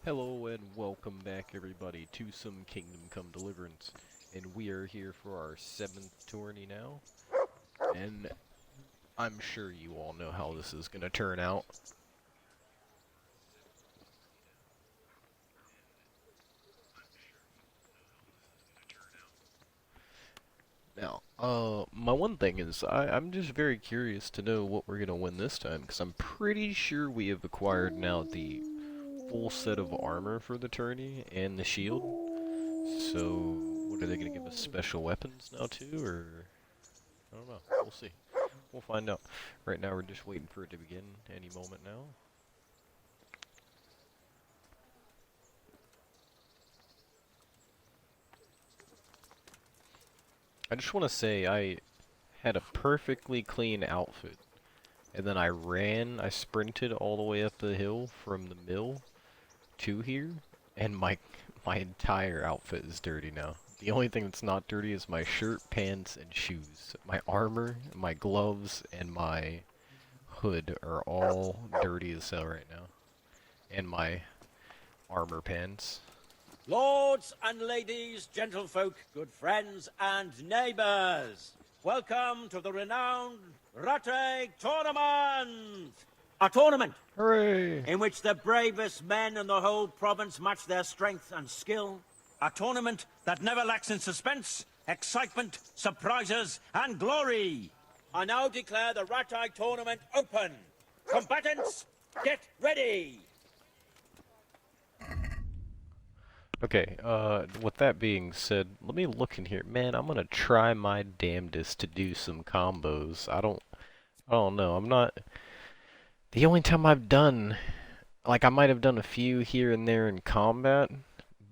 Hello and welcome back everybody to some Kingdom Come Deliverance. And we are here for our 7th tourney now. And I'm sure you all know how this is going to turn out. Now, my one thing is, I'm just very curious to know what we're going to win this time, because I'm pretty sure we have acquired now the full set of armor for the tourney and the shield. So, what are they going to give us, special weapons now too, or... I don't know, we'll see. We'll find out. Right now we're just waiting for it to begin any moment now. I just want to say I had a perfectly clean outfit. And then I sprinted all the way up the hill from the mill to here, and my entire outfit is dirty now. The only thing that's not dirty is my shirt, pants, and shoes. My armor, my gloves, and my hood are all dirty as hell right now. And my armor pants. Lords and ladies, gentlefolk, good friends and neighbours, welcome to the renowned Rattay Tournament! A tournament Hooray! in which the bravest men in the whole province match their strength and skill. A tournament that never lacks in suspense, excitement, surprises and glory. I now declare the Rattay Tournament open. Combatants, get ready! Okay, with that being said, let me look in here. Man, I'm gonna try my damnedest to do some combos. I don't know. I'm not... The only time I've done... Like, I might have done a few here and there in combat,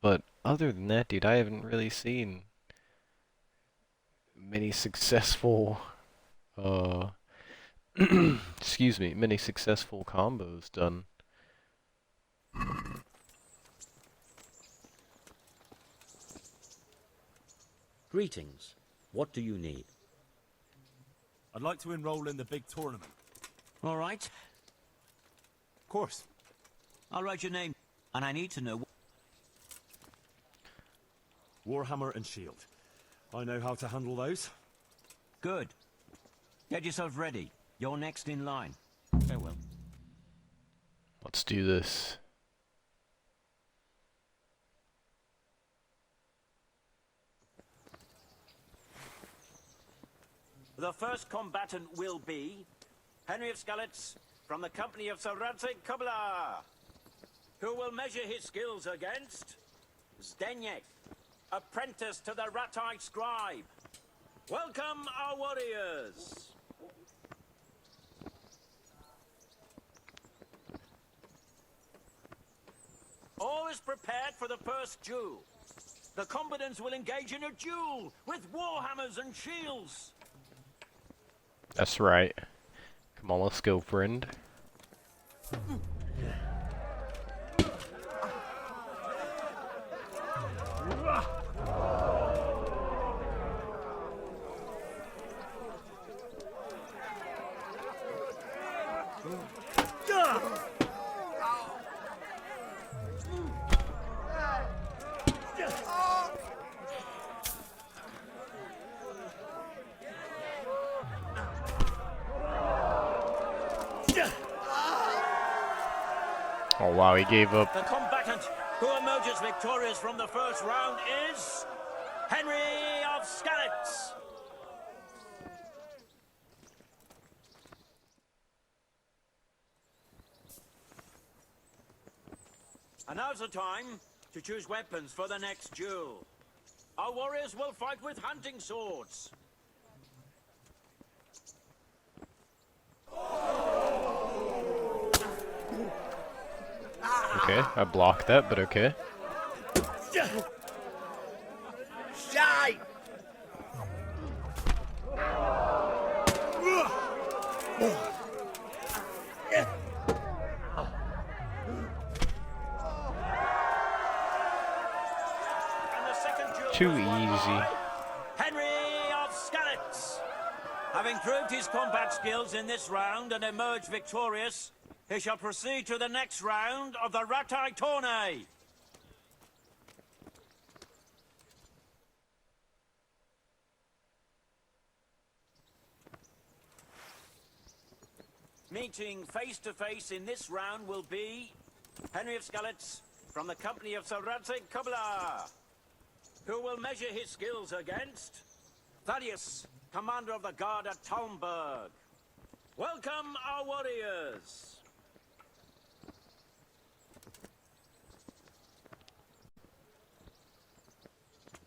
but other than that, dude, I haven't really seen many successful, excuse me, many successful combos done. Greetings. What do you need? I'd like to enroll in the big tournament. All right. Of course. I'll write your name, and I need to know... Warhammer and Shield. I know how to handle those. Good. Get yourself ready. You're next in line. Farewell. Let's do this. The first combatant will be Henry of Skalitz from the company of Sir Radzig Kobyla, who will measure his skills against Zdeněk, apprentice to the Rattay scribe. Welcome, our warriors! All is prepared for the first duel. The combatants will engage in a duel with warhammers and shields. That's right. Come on, let's go, friend. Oh wow, he gave up. The combatant who emerges victorious from the first round is Henry of Skalitz. And now's the time to choose weapons for the next duel. Our warriors will fight with hunting swords. Okay, I blocked that, but okay. Shite! Too easy. Henry of Skalitz. Having proved his combat skills in this round and emerged victorious, he shall proceed to the next round of the Tourney. Meeting face to face in this round will be Henry of Skalitz from the company of Kubla, who will measure his skills against Thaddeus, commander of the guard at Talmberg. Welcome, our warriors.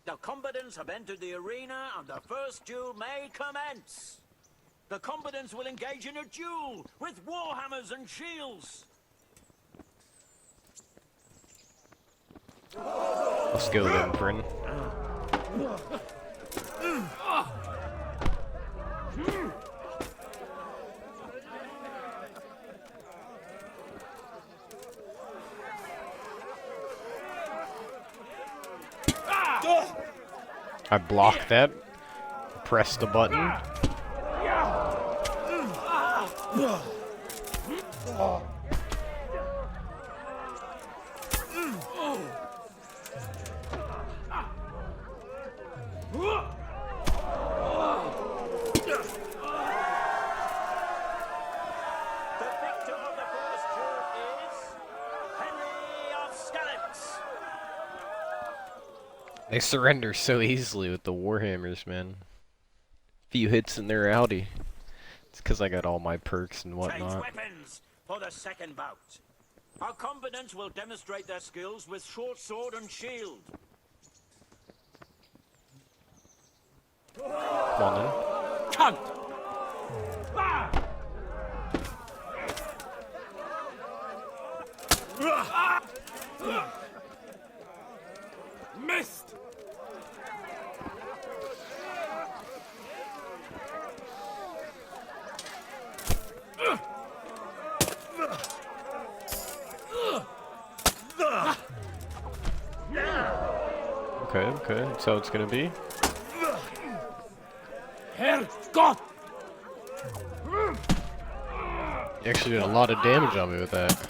The combatants have entered the arena and the first duel may commence. The combatants will engage in a duel with warhammers and shields. Let's go then, friend. I blocked that. Press the button. They surrender so easily with the warhammers, man. Few hits and they're outie. It's because I got all my perks and whatnot. Change weapons for the second bout. Our combatants will demonstrate their skills with short sword and shield. Come on then. Cunt! Missed! Okay, that's how it's gonna be. Herr Gott! You actually did a lot of damage on me with that.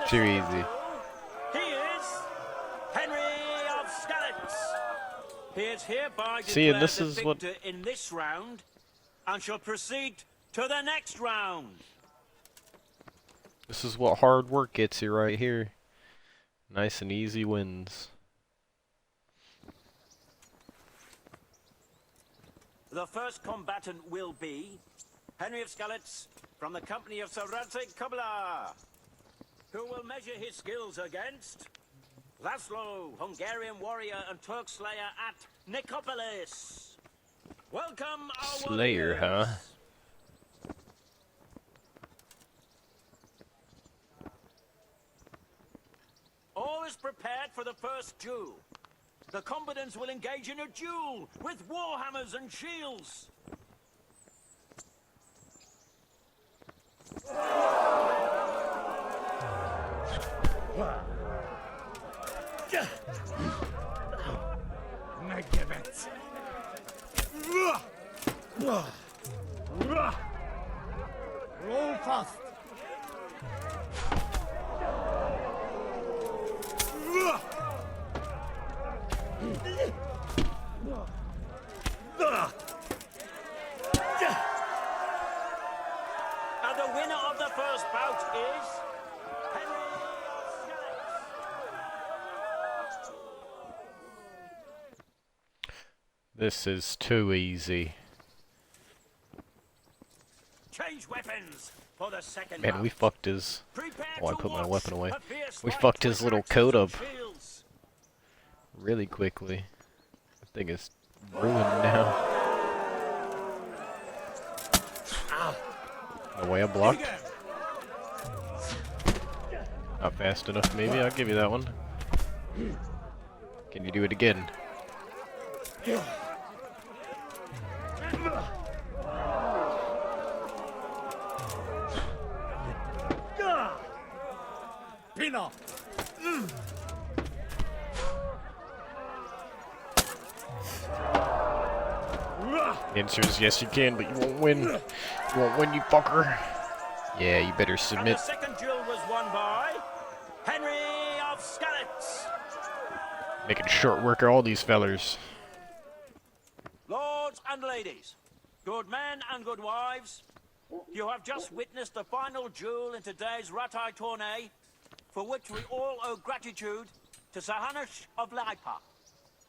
Too easy. He is Henry of Skalitz. He is hereby See, and declared this the is what- victor in this round and shall proceed to the next round. This is what hard work gets you right here. Nice and easy wins. The first combatant will be Henry of Skalitz from the company of Kubla, who will measure his skills against Laszlo, Hungarian warrior and Turk slayer at Nicopolis. Welcome, our Slayer, warriors. huh? All is prepared for the first duel. The combatants will engage in a duel with warhammers and shields. Negevet! Roll fast! And the winner of the first bout is Henry of Skalitz. This is too easy. Change weapons for the second Man, bout. we fucked his... Prepare Oh, I to put my watch weapon away. a fierce We fight fucked his with little axes coat and up shields. really quickly. That thing is ruined now. The way I blocked. Not fast enough, maybe. I'll give you that one. Can you do it again? Pina! The answer is yes, you can, but you won't win. You won't win, you fucker. Yeah, you better And the submit. second duel was won by Henry of Skalitz. Making short work of all these fellers. Lords and ladies, good men and good wives, you have just witnessed the final duel in today's Tourney, for which we all owe gratitude to Sir Hanush of Laipa.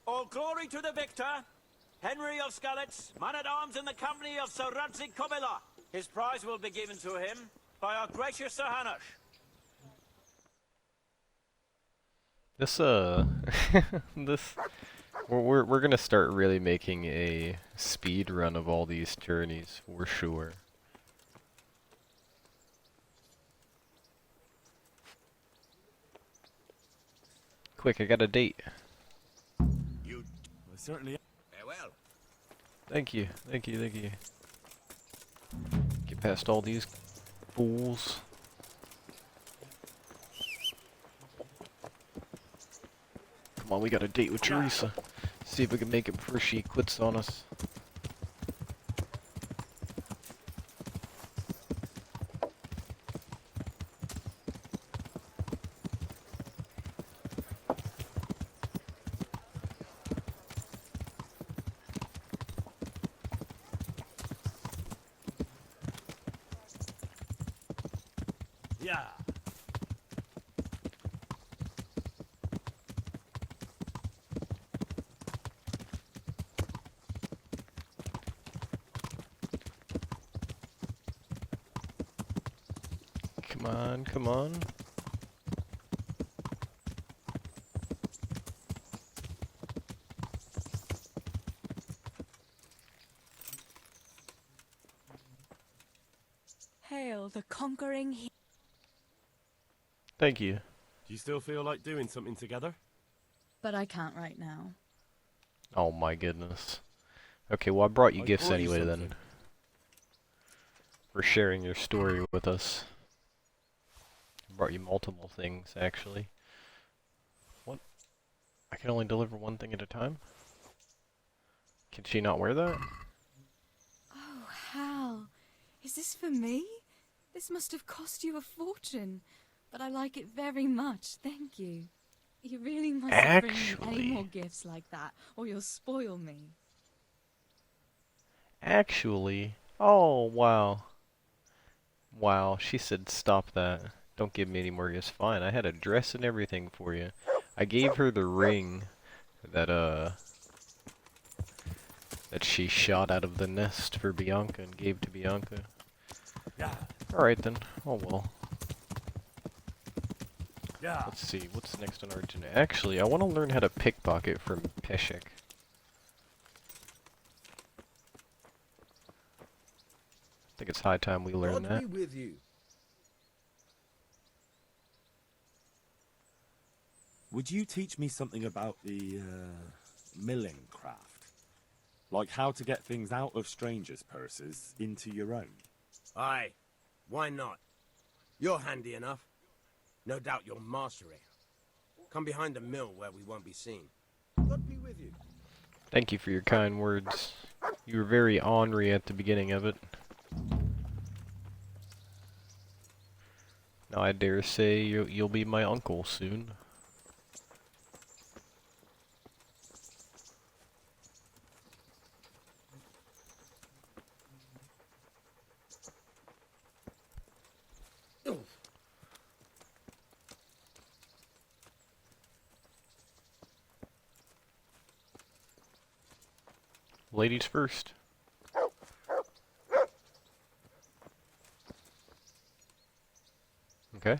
All glory to the victor, Henry of Skalitz, man-at-arms in the company of Sir Radzig Kobyla. His prize will be given to him by our gracious Sir Hanush. This this we're gonna start really making a speed run of all these tourneys for sure. Quick, I got a date. You... I certainly... Farewell. Thank you, thank you, thank you. Get past all these fools. Come on, we got a date with Teresa. See if we can make it before she quits on us. Yeah. Come on, come on. Hail the conquering Thank you. Do you still feel like doing something together? But I can't right now. Oh my goodness. Okay, well I brought you I gifts brought you anyway then. something. For sharing your story with us. I brought you multiple things, actually. What? I can only deliver one thing at a time? Can she not wear that? Oh, Hal. Is this for me? This must have cost you a fortune. But I like it very much, thank you. You really mustn't bring me any Actually- more gifts like that, or you'll spoil me. Actually... Oh, wow. Wow, she said stop that. Don't give me any more gifts. Fine, I had a dress and everything for you. I gave her the ring that, that she shot out of the nest for Bianca and gave to Bianca. Yeah. Alright then. Oh well. Yeah. Let's see, what's next on our agenda? Actually, I want to learn how to pickpocket from Peshek. I think it's high time we learn God that. be with you. Would you teach me something about the, milling craft? Like how to get things out of strangers' purses into your own? Aye, why not? You're handy enough. No doubt you'll master it. Come behind the mill where we won't be seen. God be with you. Thank you for your kind words. You were very ornery at the beginning of it. Now I dare say you'll be my uncle soon. Ladies first. Okay.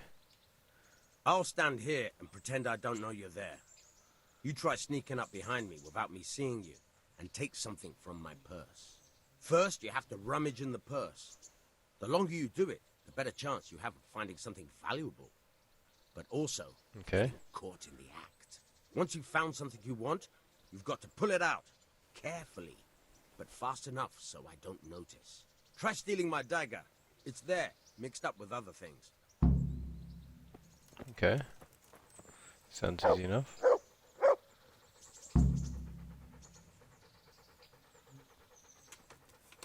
I'll stand here and pretend I don't know you're there. You try sneaking up behind me without me seeing you, and take something from my purse. First, you have to rummage in the purse. The longer you do it, the better chance you have of finding something valuable. But also, Okay. caught in the act. Once you've found something you want, you've got to pull it out, carefully. but fast enough so I don't notice. Try stealing my dagger. It's there, mixed up with other things. Okay. Sounds easy enough.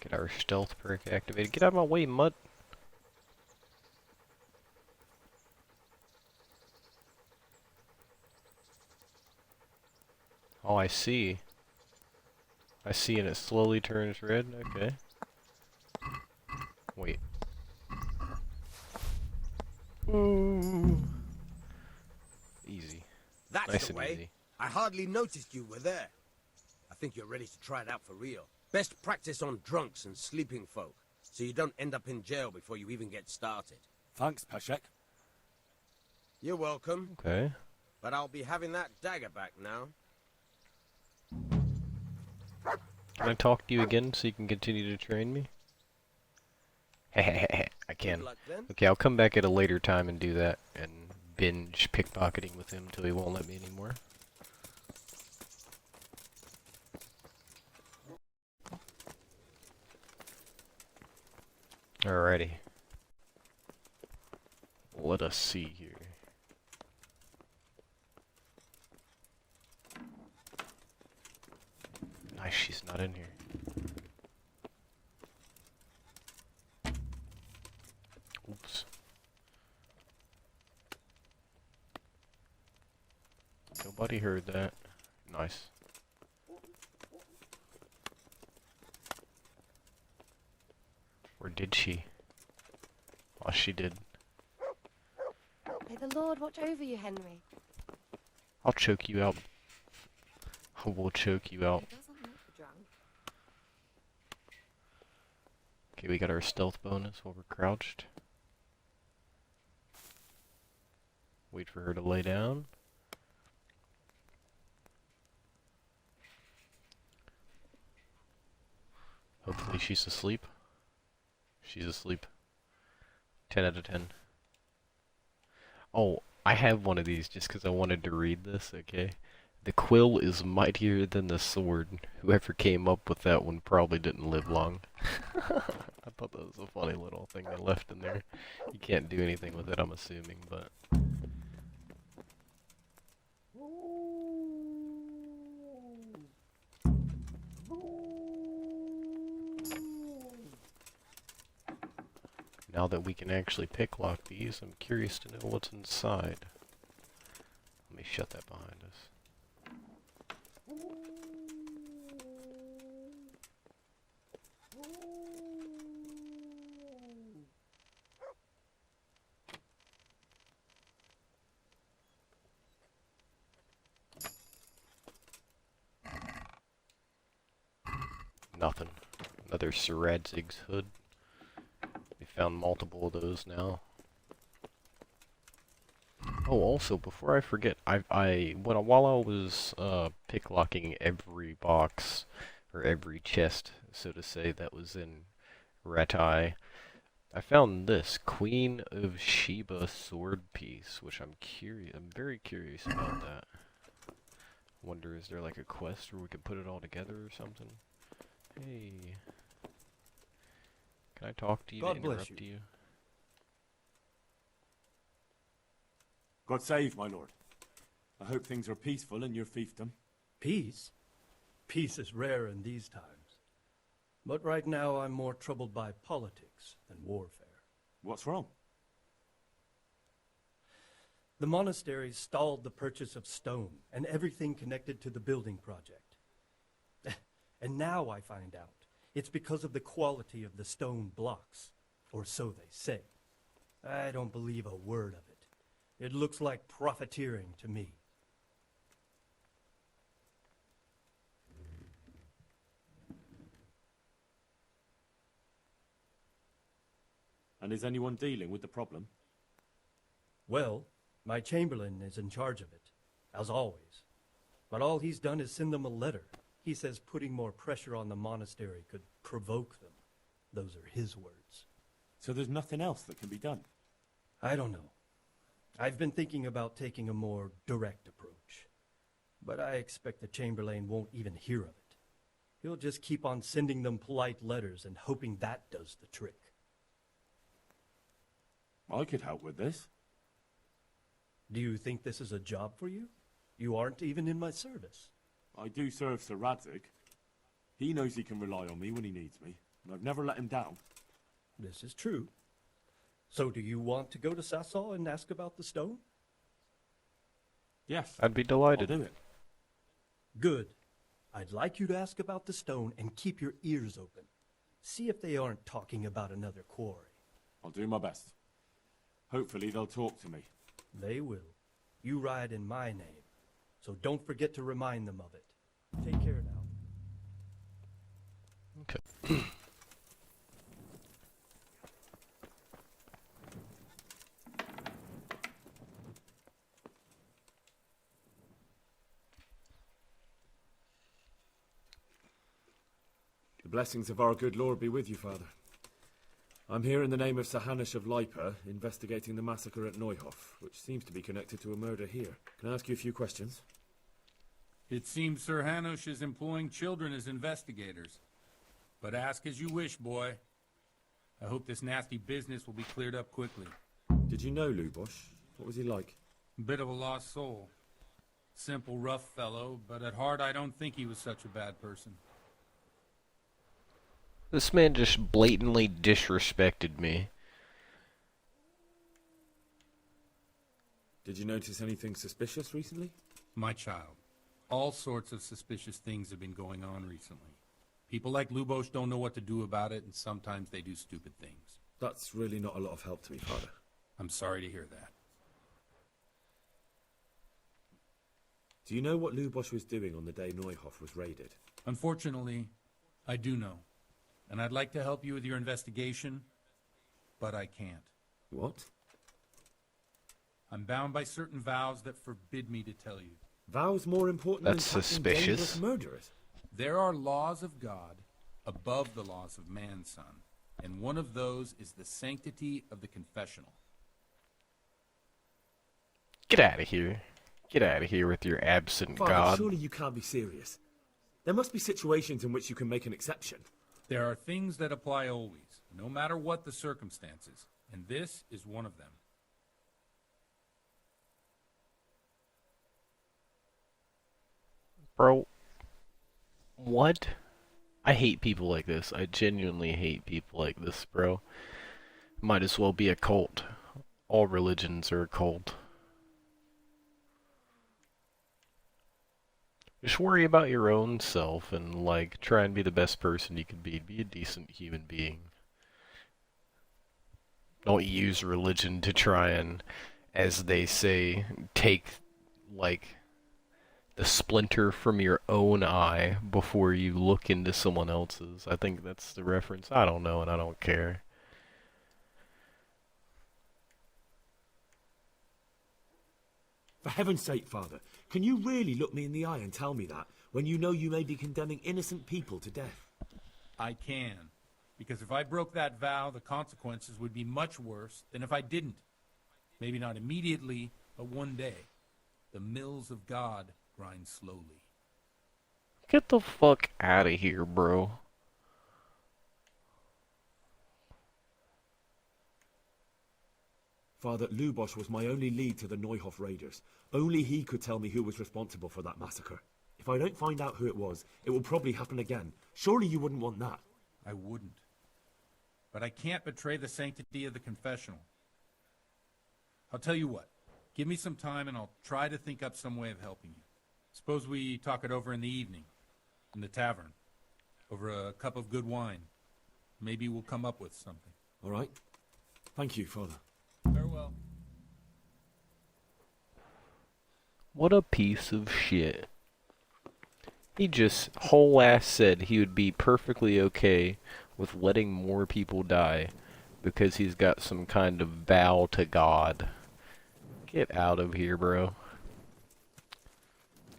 Get our stealth perk activated. Get out of my way, mutt. Oh, I see. I see, and it slowly turns red. Okay. Wait. Ooh. Easy. That's Nice the and way. easy. I hardly noticed you were there. I think you're ready to try it out for real. Best practice on drunks and sleeping folk, so you don't end up in jail before you even get started. Thanks, Peshek. You're welcome, Okay. but I'll be having that dagger back now. Can I talk to you again so you can continue to train me? I can. Good luck then. Okay, I'll come back at a later time and do that, and binge pickpocketing with him till he won't let me anymore. Alrighty. Let us see here. Nice, she's not in here. Oops. Nobody heard that. Nice. Or did she? Oh, she did. May the Lord watch over you, Henry. I'll choke you out. I will choke you out. He doesn't look drunk. Okay, we got our stealth bonus while we're crouched. Wait for her to lay down. Hopefully she's asleep. She's asleep. 10 out of 10. Oh, I have one of these just because I wanted to read this, okay? The quill is mightier than the sword. Whoever came up with that one probably didn't live long. I thought that was a funny little thing they left in there. You can't do anything with it, I'm assuming, but... Now that we can actually picklock these, I'm curious to know what's inside. Let me shut that behind us. Nothing. Another Saradzig's hood. We found multiple of those now. Oh, also, before I forget, while I was picklocking every box, or every chest, so to say, that was in Ratai, I found this Queen of Sheba sword piece, which I'm very curious about that. Wonder, is there like a quest where we could put it all together or something? Hey. Can I talk to you God to bless interrupt you? God save, my lord. I hope things are peaceful in your fiefdom. Peace? Peace is rare in these times. But right now I'm more troubled by politics than warfare. What's wrong? The monastery stalled the purchase of stone and everything connected to the building project. And now I find out it's because of the quality of the stone blocks, or so they say. I don't believe a word of it. It looks like profiteering to me. And is anyone dealing with the problem? Well, my chamberlain is in charge of it, as always. But all he's done is send them a letter. He says putting more pressure on the monastery could provoke them. Those are his words. So there's nothing else that can be done? I don't know. I've been thinking about taking a more direct approach. But I expect the chamberlain won't even hear of it. He'll just keep on sending them polite letters and hoping that does the trick. I could help with this. Do you think this is a job for you? You aren't even in my service. I do serve Sir Radzig. He knows he can rely on me when he needs me, and I've never let him down. This is true. So do you want to go to Sasau and ask about the stone? Yes, I'd be I'll delighted. do it. Good. I'd like you to ask about the stone and keep your ears open. See if they aren't talking about another quarry. I'll do my best. Hopefully they'll talk to me. They will. You ride in my name, so don't forget to remind them of it. Take care now. Okay. The blessings of our good Lord be with you, Father. I'm here in the name of Sir Hanush of Lipa, investigating the massacre at Neuhof, which seems to be connected to a murder here. Can I ask you a few questions? It seems Sir Hanush is employing children as investigators. But ask as you wish, boy. I hope this nasty business will be cleared up quickly. Did you know Lubosh? What was he like? Bit of a lost soul. Simple, rough fellow, but at heart I don't think he was such a bad person. This man just blatantly disrespected me. Did you notice anything suspicious recently? My child, all sorts of suspicious things have been going on recently. People like Lubosh don't know what to do about it, and sometimes they do stupid things. That's really not a lot of help to me, Father. I'm sorry to hear that. Do you know what Lubosh was doing on the day Neuhof was raided? Unfortunately, I do know. And I'd like to help you with your investigation, but I can't. What? I'm bound by certain vows that forbid me to tell you. Vows more important That's than catching suspicious. dangerous murderers? There are laws of God above the laws of man, son, and one of those is the sanctity of the confessional. Get out of here. Get out of here with your absent Father, God. surely you can't be serious. There must be situations in which you can make an exception. There are things that apply always, no matter what the circumstances, and this is one of them. Bro, what? I hate people like this. I genuinely hate people like this, bro. Might as well be a cult. All religions are a cult. Just worry about your own self and, like, try and be the best person you can be. Be a decent human being. Don't use religion to try and, as they say, take, like, the splinter from your own eye before you look into someone else's. I think that's the reference. I don't know, and I don't care. For heaven's sake, Father, can you really look me in the eye and tell me that, when you know you may be condemning innocent people to death? I can, because if I broke that vow, the consequences would be much worse than if I didn't. Maybe not immediately, but one day. The mills of God grind slowly. Get the fuck out of here, bro. Father, Lubosh was my only lead to the Neuhof raiders. Only he could tell me who was responsible for that massacre. If I don't find out who it was, it will probably happen again. Surely you wouldn't want that. I wouldn't. But I can't betray the sanctity of the confessional. I'll tell you what. Give me some time and I'll try to think up some way of helping you. Suppose we talk it over in the evening, in the tavern, over a cup of good wine. Maybe we'll come up with something. All right. Thank you, Father. Farewell. What a piece of shit. He just whole ass said he would be perfectly okay with letting more people die because he's got some kind of vow to God. Get out of here, bro.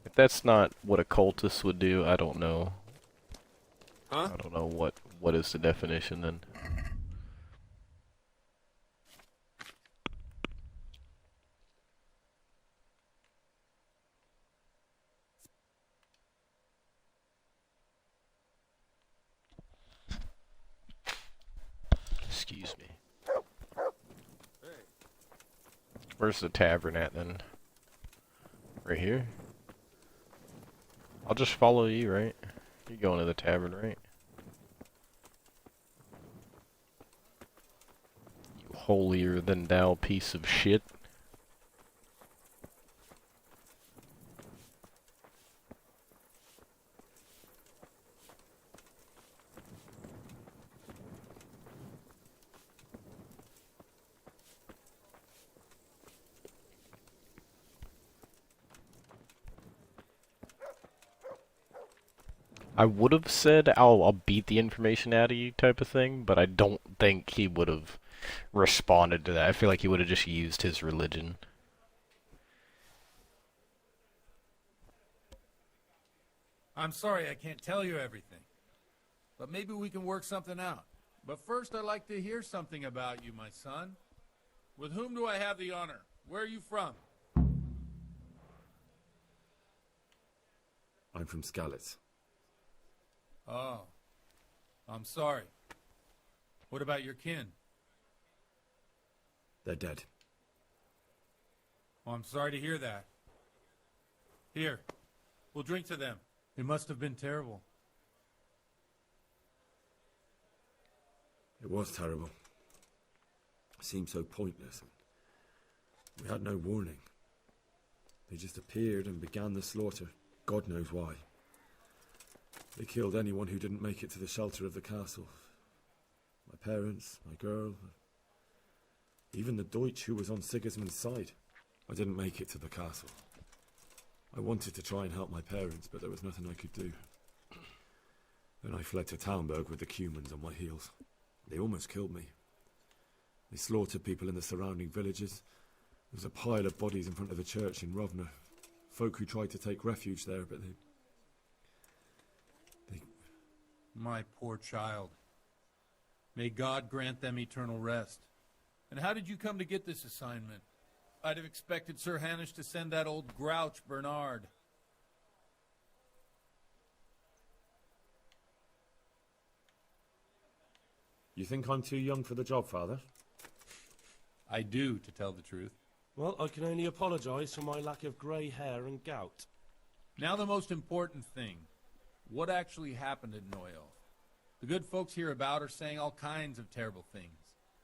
If that's not what a cultist would do, I don't know. Huh? I don't know what is the definition then. Excuse me. Where's the tavern at then? Right here? I'll just follow you, right? You're going to the tavern, right? You holier than thou piece of shit. I would have said I'll beat the information out of you type of thing, but I don't think he would have responded to that. I feel like he would have just used his religion. I'm sorry I can't tell you everything. But maybe we can work something out. But first I'd like to hear something about you, my son. With whom do I have the honor? Where are you from? I'm from Skalitz. Oh. I'm sorry. What about your kin? They're dead. Oh, I'm sorry to hear that. Here, we'll drink to them. It must have been terrible. It was terrible. It seemed so pointless. We had no warning. They just appeared and began the slaughter. God knows why. They killed anyone who didn't make it to the shelter of the castle. My parents, my girl, even the Deutsch who was on Sigismund's side. I didn't make it to the castle. I wanted to try and help my parents, but there was nothing I could do. Then I fled to Talmberg with the Cumans on my heels. They almost killed me. They slaughtered people in the surrounding villages. There was a pile of bodies in front of the church in Rovna. Folk who tried to take refuge there, but they... My poor child. May God grant them eternal rest. And how did you come to get this assignment? I'd have expected Sir Hanish to send that old grouch, Bernard. You think I'm too young for the job, Father? I do, to tell the truth. Well, I can only apologise for my lack of grey hair and gout. Now the most important thing. What actually happened at Neuhof? The good folks hereabout are saying all kinds of terrible things,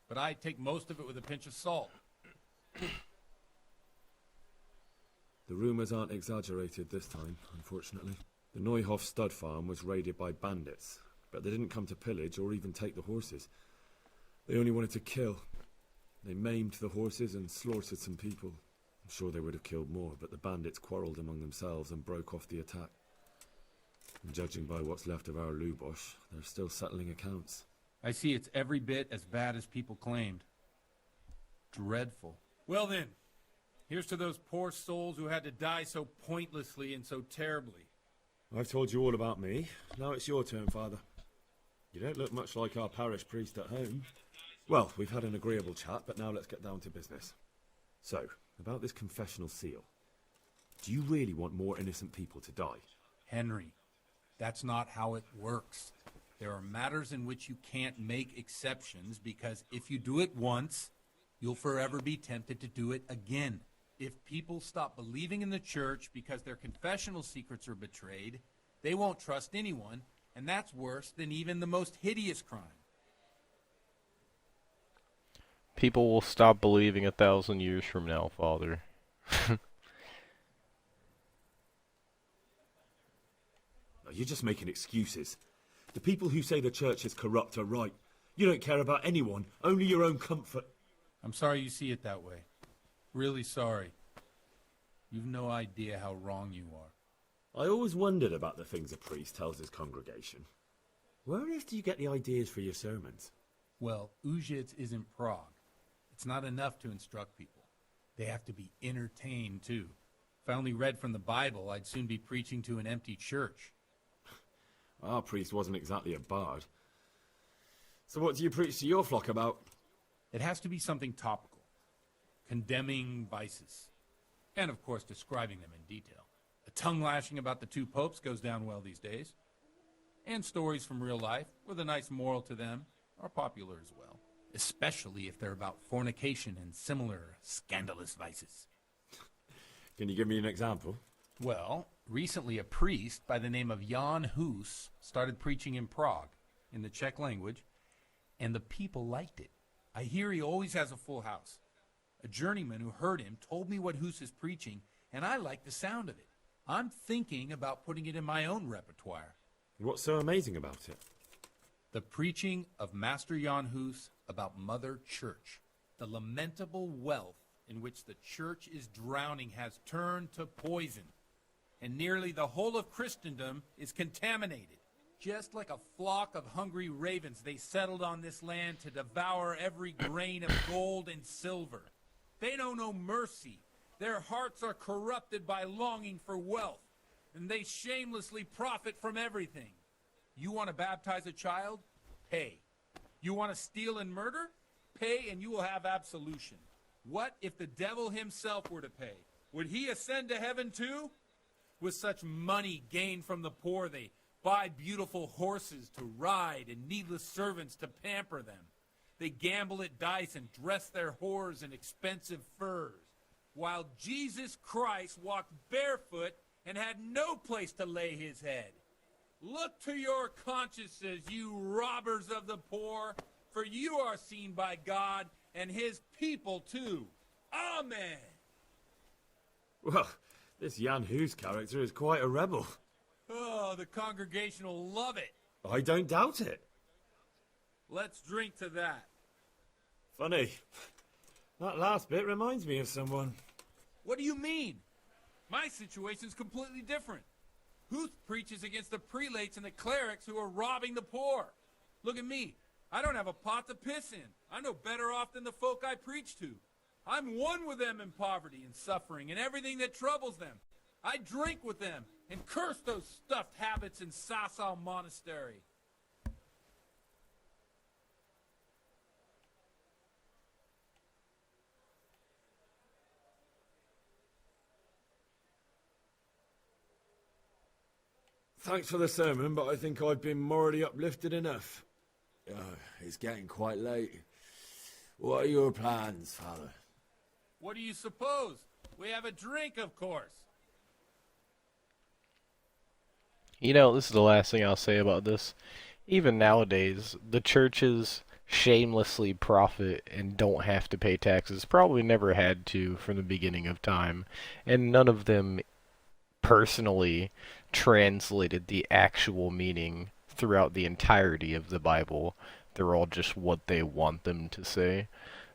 but I take most of it with a pinch of salt. The rumours aren't exaggerated this time, unfortunately. The Neuhof stud farm was raided by bandits, but they didn't come to pillage or even take the horses. They only wanted to kill. They maimed the horses and slaughtered some people. I'm sure they would have killed more, but the bandits quarrelled among themselves and broke off the attack. And judging by what's left of our Lubosh, they're still settling accounts. I see it's every bit as bad as people claimed. Dreadful. Well then, here's to those poor souls who had to die so pointlessly and so terribly. I've told you all about me. Now it's your turn, Father. You don't look much like our parish priest at home. Well, we've had an agreeable chat, but now let's get down to business. So, about this confessional seal. Do you really want more innocent people to die? Henry, that's not how it works. There are matters in which you can't make exceptions because if you do it once, you'll forever be tempted to do it again. If people stop believing in the church because their confessional secrets are betrayed, they won't trust anyone, and that's worse than even the most hideous crime. People will stop believing 1,000 years from now, Father. You're just making excuses. The people who say the church is corrupt are right. You don't care about anyone, only your own comfort. I'm sorry you see it that way. Really sorry. You've no idea how wrong you are. I always wondered about the things a priest tells his congregation. Where on earth do you get the ideas for your sermons? Well, Ujits is in Prague. It's not enough to instruct people. They have to be entertained, too. If I only read from the Bible, I'd soon be preaching to an empty church. Our priest wasn't exactly a bard. So what do you preach to your flock about? It has to be something topical. Condemning vices. And, of course, describing them in detail. A tongue-lashing about the two popes goes down well these days. And stories from real life, with a nice moral to them, are popular as well. especially if they're about fornication and similar scandalous vices. Can you give me an example? Well, recently a priest by the name of Jan Hus started preaching in Prague, in the Czech language, and the people liked it. I hear he always has a full house. A journeyman who heard him told me what Hus is preaching, and I like the sound of it. I'm thinking about putting it in my own repertoire. What's so amazing about it? The preaching of Master Jan Hus about Mother Church. The lamentable wealth in which the Church is drowning has turned to poison, and nearly the whole of Christendom is contaminated. Just like a flock of hungry ravens, they settled on this land to devour every grain of gold and silver. They know no mercy. Their hearts are corrupted by longing for wealth, and they shamelessly profit from everything. You want to baptize a child? Pay. You want to steal and murder? Pay and you will have absolution. What if the devil himself were to pay? Would he ascend to heaven too? With such money gained from the poor, they buy beautiful horses to ride and needless servants to pamper them. They gamble at dice and dress their whores in expensive furs, while Jesus Christ walked barefoot and had no place to lay his head. Look to your consciences, you robbers of the poor, for you are seen by God and his people too. Amen. Well, this Jan Hus character is quite a rebel. Oh, the congregation will love it. I don't doubt it. Let's drink to that. Funny. That last bit reminds me of someone. What do you mean? My situation's completely different. Huth preaches against the prelates and the clerics who are robbing the poor. Look at me. I don't have a pot to piss in. I'm no better off than the folk I preach to. I'm one with them in poverty and suffering and everything that troubles them. I drink with them and curse those stuffed habits in Sasau Monastery. Thanks for the sermon, but I think I've been morally uplifted enough. It's getting quite late. What are your plans, Father? What do you suppose? We have a drink, of course. You know, this is the last thing I'll say about this. Even nowadays, the churches shamelessly profit and don't have to pay taxes. Probably never had to from the beginning of time. And none of them personally translated the actual meaning throughout the entirety of the Bible. They're all just what they want them to say.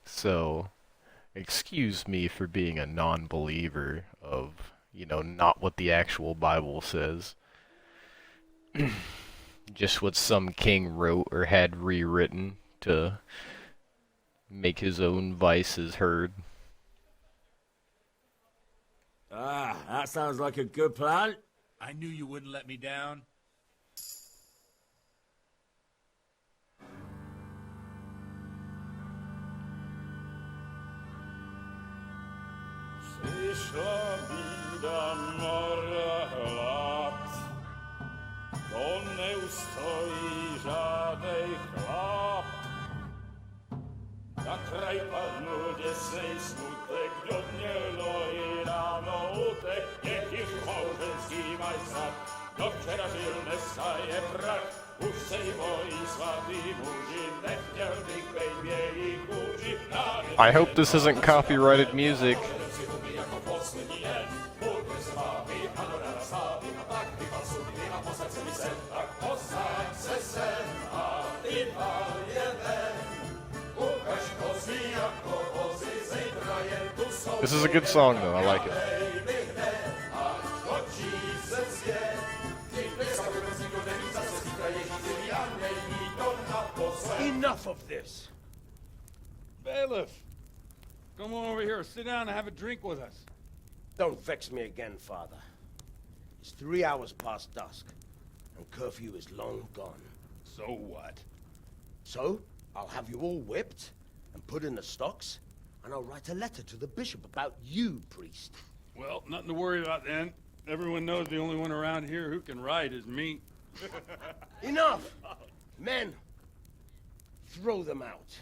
So, excuse me for being a non-believer of, not what the actual Bible says. Just what some king wrote or had rewritten to make his own vices heard. Ah, that sounds like a good plan. I knew you wouldn't let me down. Przyszła bida mora lat, to nie ustoi żadnej chlap. Na kraj padł dziesnej smutek, wiodnielo i rano utek, niech ich małżeński majstat, do wczera żylne staje brak. Už sej moji svatý muži, nechtěl bych bejbě i kůži. I hope this isn't copyrighted music. This is a good song though, I like it. Enough of this! Bailiff, come on over here, sit down and have a drink with us. Don't vex me again, Father. It's 3 hours past dusk, and curfew is long gone. So what? So, I'll have you all whipped and put in the stocks, and I'll write a letter to the bishop about you, priest. Well, nothing to worry about then. Everyone knows the only one around here who can write is me. Enough! Men, throw them out.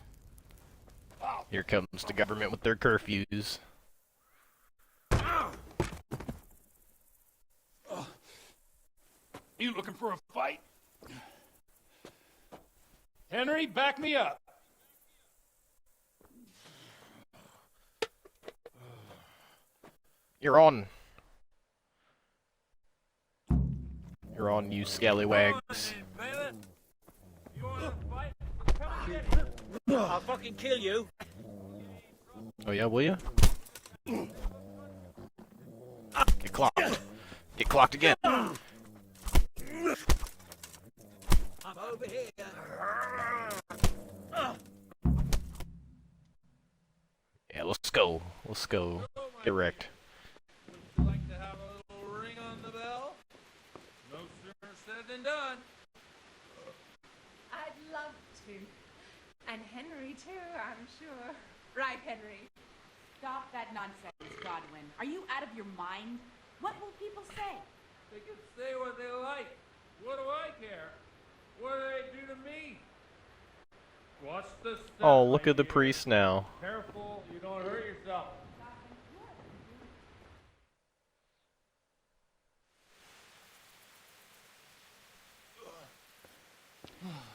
Here comes the government with their curfews. You looking for a fight? Henry, back me up. You're on. You're on, you scallywags. I'll fucking kill you. Oh yeah, will ya? Get clocked. Get clocked again. I'm over here. Yeah, let's go. Let's go. Get wrecked. Would you like to have a little ring on the bell? No sooner said than done. I'd love to. And Henry, too, I'm sure. Right, Henry. Stop that nonsense, Godwin. Are you out of your mind? What will people say? They can say what they like. What do I care? What do they do to me? Watch the step. Oh, look at the my dear. priest now. Careful, you don't hurt yourself.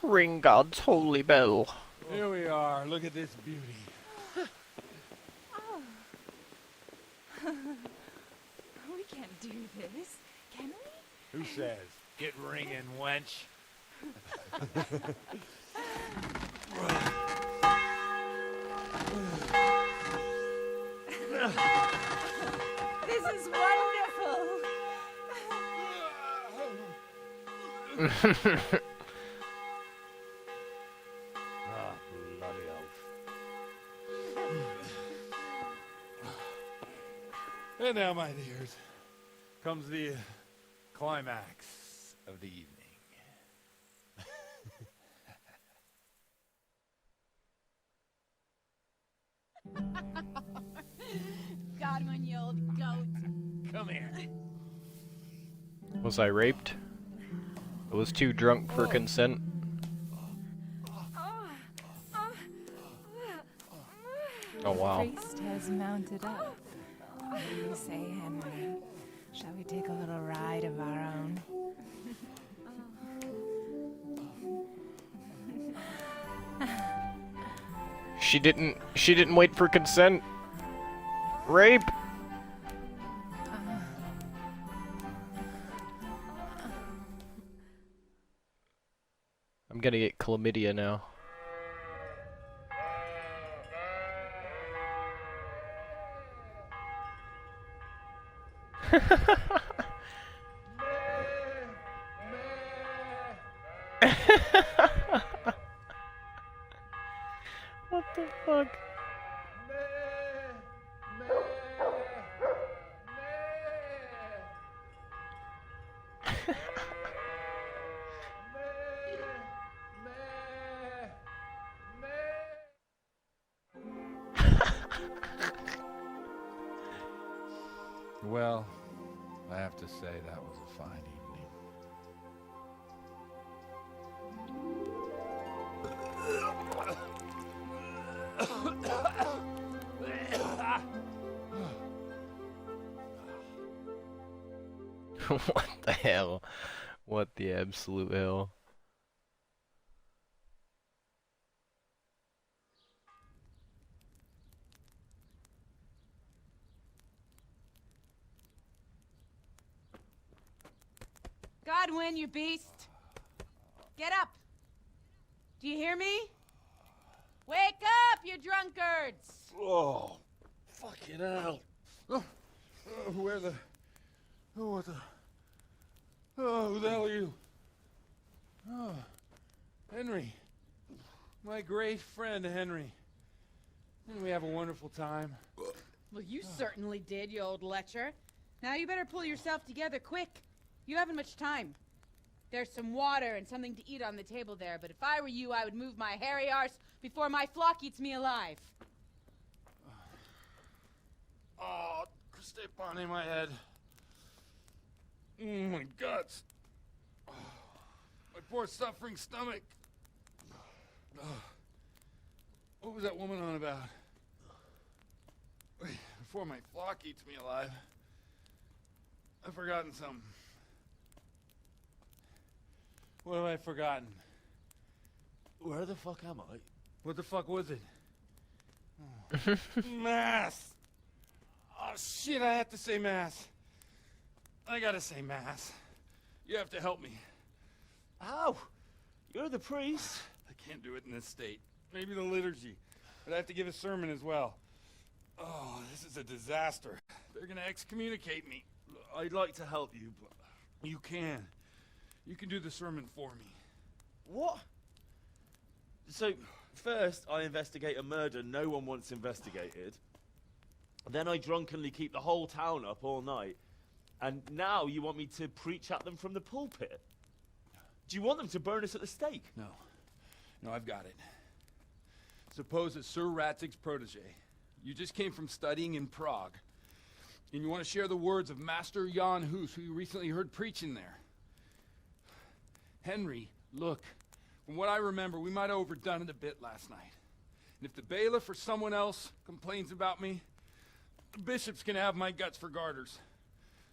Ring God's holy bell. Here we are. Look at this beauty. We can't do this, can we? Who says? Get ringing, wench. This is wonderful. Ah, bloody oath. And now, my dears, comes the climax of the evening. Godwin, you old goat. Come here. Was I raped? I was too drunk for consent. Oh wow. Priest has mounted up. What do you say, Henry? Shall we take a little ride of our own? She didn't wait for consent. Rape. I'm gonna get chlamydia now. What the fuck? Well, I have to say that was a fine evening. What the hell? What the absolute hell? Godwin, you beast! Get up! Do you hear me? Wake up, you drunkards! Oh, fucking hell. Where the... Oh, what the... Oh, who the hell are you? Oh, Henry. My great friend, Henry. Didn't we have a wonderful time? Well, you certainly did, you old lecher. Now you better pull yourself together quick. You haven't much time. There's some water and something to eat on the table there, but if I were you, I would move my hairy arse before my flock eats me alive. Oh, step on in my head. My guts. Oh, my poor suffering stomach. Oh, what was that woman on about? Wait, before my flock eats me alive. I've forgotten something. What have I forgotten? Where the fuck am I? What the fuck was it? Oh. Mass! Oh shit, I have to say mass. I gotta say mass. You have to help me. How? You're the priest. I can't do it in this state. Maybe the liturgy. But I have to give a sermon as well. Oh, this is a disaster. They're gonna excommunicate me. I'd like to help you, but... You can. You can do the sermon for me. What? So, first I investigate a murder no one wants investigated. Then I drunkenly keep the whole town up all night. And now you want me to preach at them from the pulpit? Do you want them to burn us at the stake? No. No, I've got it. Suppose that Sir Ratzig's protege. You just came from studying in Prague. And you want to share the words of Master Jan Hus, who you recently heard preaching there. Henry, look. From what I remember, we might have overdone it a bit last night. And if the bailiff or someone else complains about me, the bishop's gonna have my guts for garters.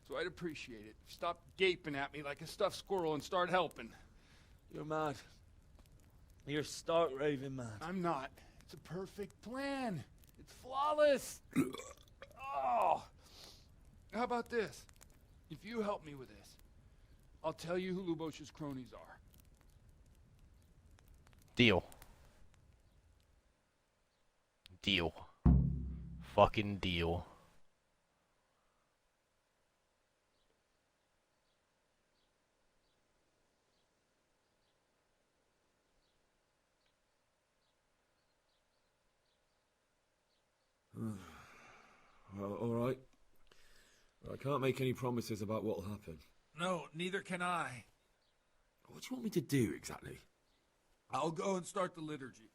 So I'd appreciate it. Stop gaping at me like a stuffed squirrel and start helping. You're mad. You're stark raving mad. I'm not. It's a perfect plan. It's flawless. Oh. How about this? If you help me with this, I'll tell you who Lubosh's cronies are. Deal. Deal. Fucking deal. Well, all right. I can't make any promises about what'll happen. No, neither can I. What do you want me to do exactly? I'll go and start the liturgy.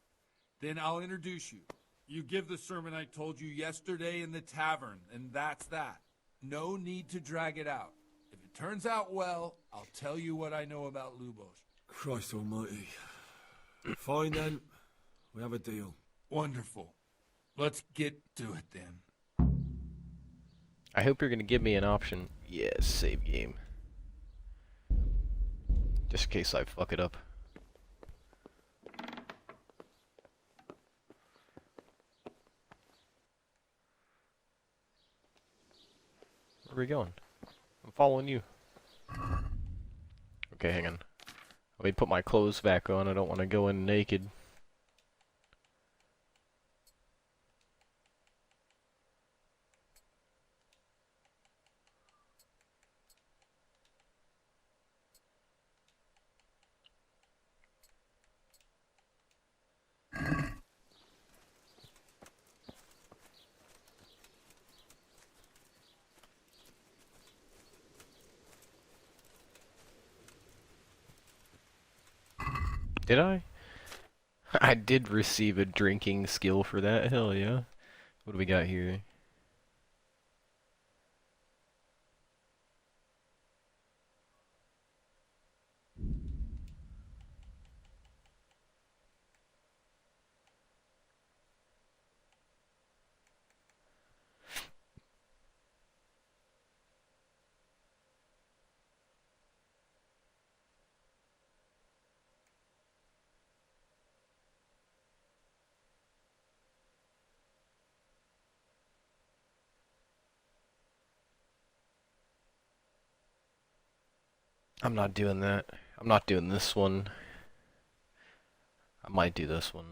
Then I'll introduce you. You give the sermon I told you yesterday in the tavern, and that's that. No need to drag it out. If it turns out well, I'll tell you what I know about Lubosh. Christ almighty. Fine then. We have a deal. Wonderful. Let's get to it then. I hope you're gonna give me an option. Yes, save game. Just in case I fuck it up. Where are we going? I'm following you. Okay, hang on. Let me put my clothes back on. I don't want to go in naked. Did I? I did receive a drinking skill for that. Hell yeah. What do we got here? I'm not doing that. I'm not doing this one. I might do this one.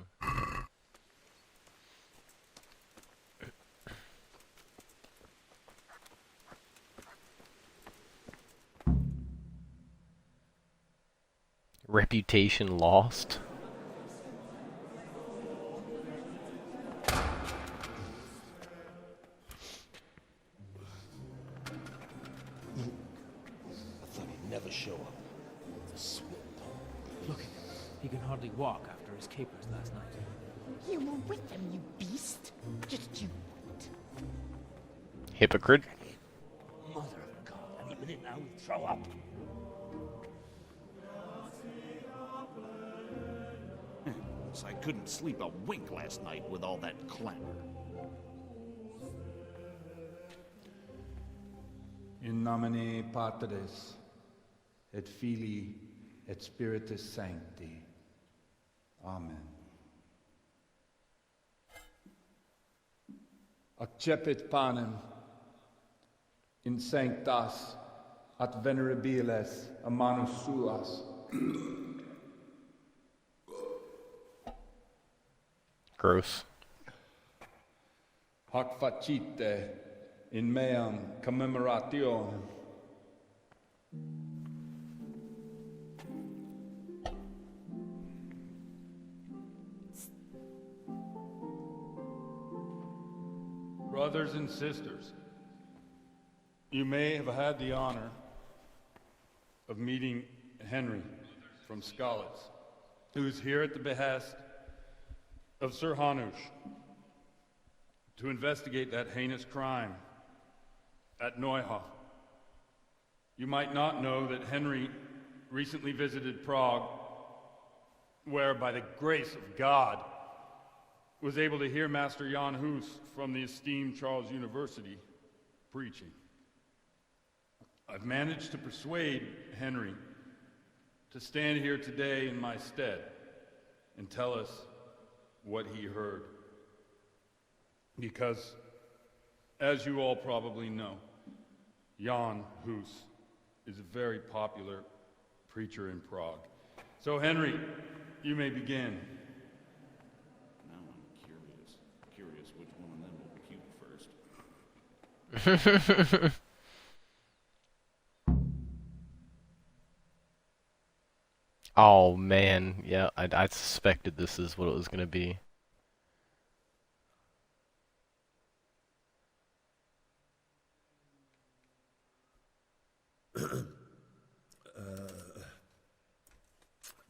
Reputation lost. Never show up. The swindle. Look at him. He can hardly walk after his capers last night. You were with them, you beast. Just you wait. Hypocrite. Mother of God, any minute now he'll throw up. silence. I couldn't sleep a wink last night with all that clamor. In nomine Patris, et Filii, et Spiritus Sancti. Amen. Accepit panem in sanctas at venerabiles a manus suas. Gross. Hac facite in meam commemorationem. Brothers and sisters, you may have had the honor of meeting Henry from Skalitz, who is here at the behest of Sir Hanush to investigate that heinous crime at Neuhof. You might not know that Henry recently visited Prague, where, by the grace of God, was able to hear Master Jan Hus from the esteemed Charles University preaching. I've managed to persuade Henry to stand here today in my stead and tell us what he heard. Because, as you all probably know, Jan Hus is a very popular preacher in Prague. So, Henry, you may begin. Now I'm curious which one of them will puke first. Oh man, yeah, I suspected this is what it was gonna be.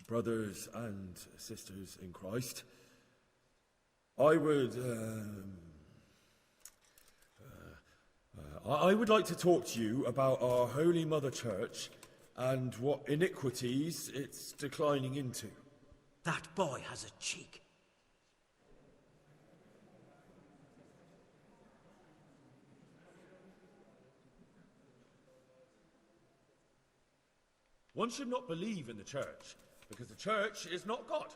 Brothers and sisters in Christ, I would like to talk to you about our Holy Mother Church and what iniquities it's declining into. That boy has a cheek. One should not believe in the church, because the church is not God.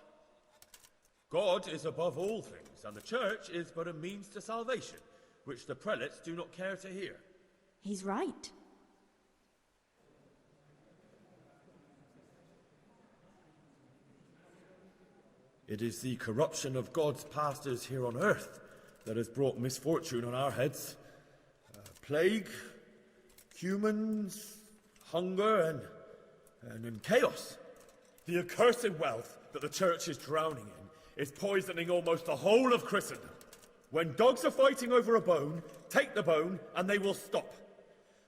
God is above all things, and the church is but a means to salvation, which the prelates do not care to hear. He's right. It is the corruption of God's pastors here on earth that has brought misfortune on our heads. Plague, humans, hunger, and chaos. The accursed wealth that the church is drowning in is poisoning almost the whole of Christendom. When dogs are fighting over a bone, take the bone and they will stop.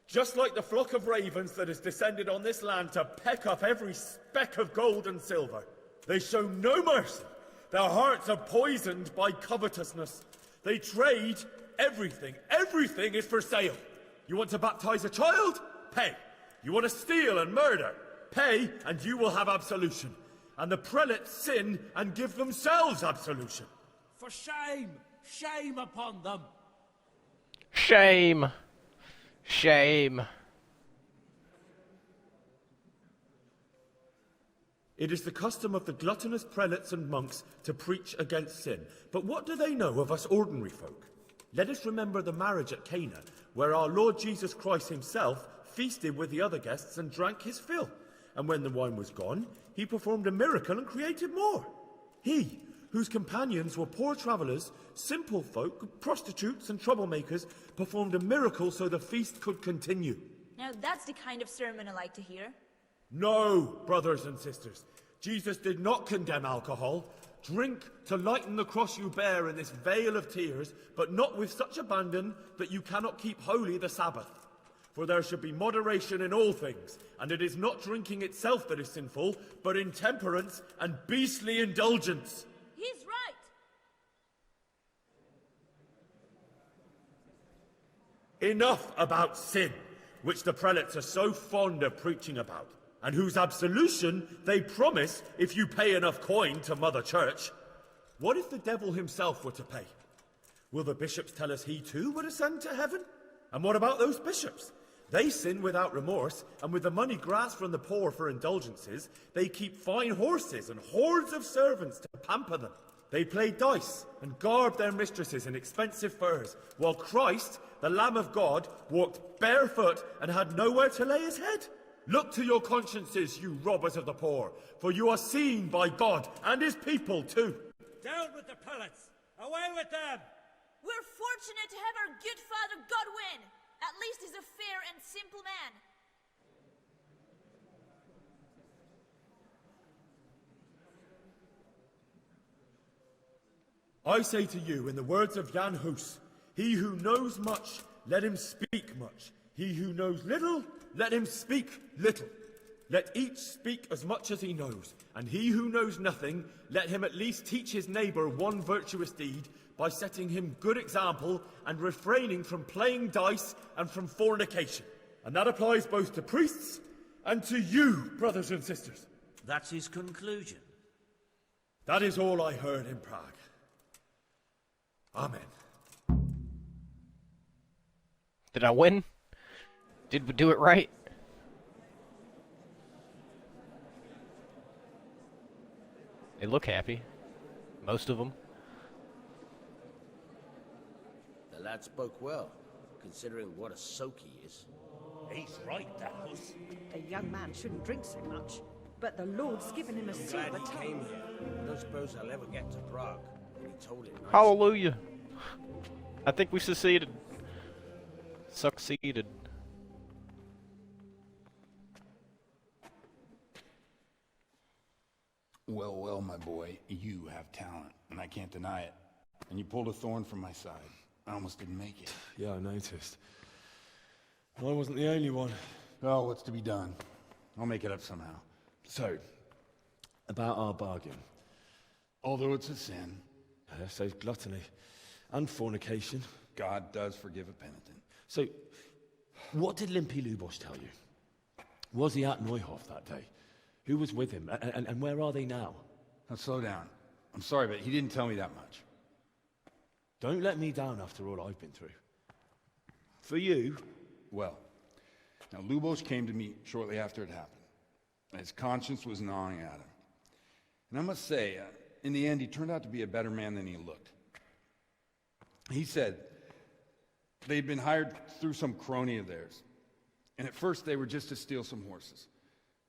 Just like the flock of ravens that has descended on this land to peck up every speck of gold and silver. They show no mercy. Their hearts are poisoned by covetousness. They trade everything. Everything is for sale. You want to baptize a child? Pay. You want to steal and murder? Pay, and you will have absolution. And the prelates sin and give themselves absolution. For shame! Shame upon them! Shame! Shame! It is the custom of the gluttonous prelates and monks to preach against sin. But what do they know of us ordinary folk? Let us remember the marriage at Cana, where our Lord Jesus Christ himself feasted with the other guests and drank his fill. And when the wine was gone, he performed a miracle and created more. He, whose companions were poor travellers, simple folk, prostitutes and troublemakers, performed a miracle so the feast could continue. Now that's the kind of sermon I like to hear. No, brothers and sisters. Jesus did not condemn alcohol. Drink to lighten the cross you bear in this vale of tears, but not with such abandon that you cannot keep holy the Sabbath. For there should be moderation in all things, and it is not drinking itself that is sinful, but intemperance and beastly indulgence. He's right! Enough about sin, which the prelates are so fond of preaching about, and whose absolution they promise if you pay enough coin to Mother Church. What if the devil himself were to pay? Will the bishops tell us he too would ascend to heaven? And what about those bishops? They sin without remorse, and with the money grasped from the poor for indulgences, they keep fine horses and hordes of servants to pamper them. They play dice and garb their mistresses in expensive furs, while Christ, the Lamb of God, walked barefoot and had nowhere to lay his head. Look to your consciences, you robbers of the poor, for you are seen by God and his people too. Down with the pellets! Away with them! We're fortunate to have our good father Godwin. At least he's a fair and simple man. I say to you, in the words of Jan Hus, he who knows much, let him speak much. He who knows little, let him speak little. Let each speak as much as he knows, and he who knows nothing, let him at least teach his neighbour one virtuous deed by setting him good example and refraining from playing dice and from fornication. And that applies both to priests and to you, brothers and sisters. That's his conclusion. That is all I heard in Prague. Amen. Did I win? Did we do it right? They look happy. Most of them. The lad spoke well, considering what a soak he is. He's right, that was. A young man shouldn't drink so much, but the Lord's given him a I'm glad silver he tongue. came here. I don't suppose I'll ever get to Prague. And he told it nicely. Hallelujah. I think we succeeded. Succeeded. Well, well, my boy, you have talent, and I can't deny it. And you pulled a thorn from my side. I almost didn't make it. Yeah, I noticed. I wasn't the only one. Oh, what's to be done? I'll make it up somehow. So, about our bargain. Although it's a sin, So gluttony and fornication. God does forgive a penitent. So, what did Limpy Lubosh tell you? Was he at Neuhof that day? Who was with him? And where are they now? Now slow down. I'm sorry, but he didn't tell me that much. Don't let me down after all I've been through. For you... Well, now Lubosh came to me shortly after it happened. His conscience was gnawing at him. And I must say, in the end, he turned out to be a better man than he looked. He said they'd been hired through some crony of theirs. And at first they were just to steal some horses.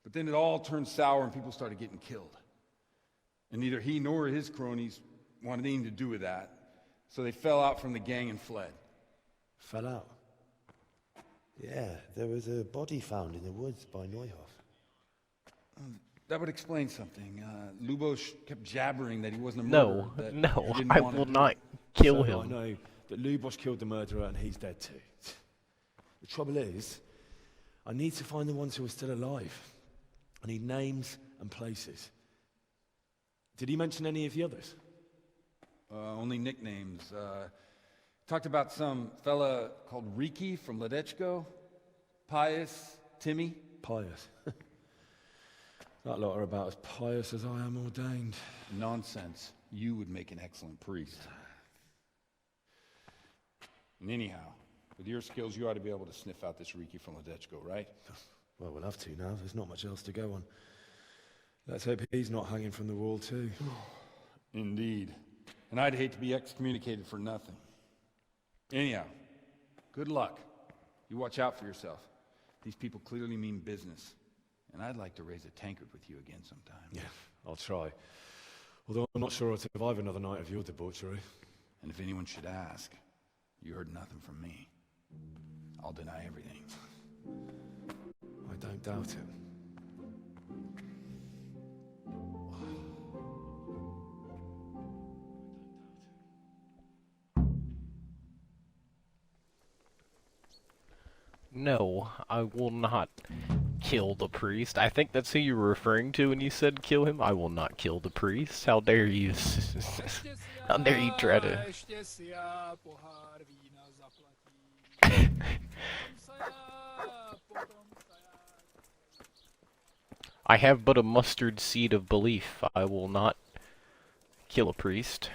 But then it all turned sour and people started getting killed. And neither he nor his cronies wanted anything to do with that. So they fell out from the gang and fled. Fell out? Yeah, there was a body found in the woods by Neuhof. That would explain something. Lubosh kept jabbering that he wasn't a No, murderer. that no, he didn't I want will to not kill So I him. know that Lubosh killed the murderer and he's dead too. The trouble is, I need to find the ones who are still alive. I need names and places. Did he mention any of the others? Only nicknames. Talked about some fella called Riki from Ledechko, Pius, Timmy. Pious. That lot are about as pious as I am ordained. Nonsense. You would make an excellent priest. And anyhow, with your skills, you ought to be able to sniff out this Riki from Ledechko, right? Well, we'll have to now. There's not much else to go on. Let's hope he's not hanging from the wall too. Indeed. And I'd hate to be excommunicated for nothing. Anyhow, good luck. You watch out for yourself. These people clearly mean business. And I'd like to raise a tankard with you again sometime. Yeah, I'll try. Although I'm not sure I'll survive another night of your debauchery. And if anyone should ask, you heard nothing from me. I'll deny everything. I don't doubt it. No, I will not kill the priest. I think that's who you were referring to when you said kill him. I will not kill the priest. How dare you? How dare you try to... I have but a mustard seed of belief. I will not Kill a priest.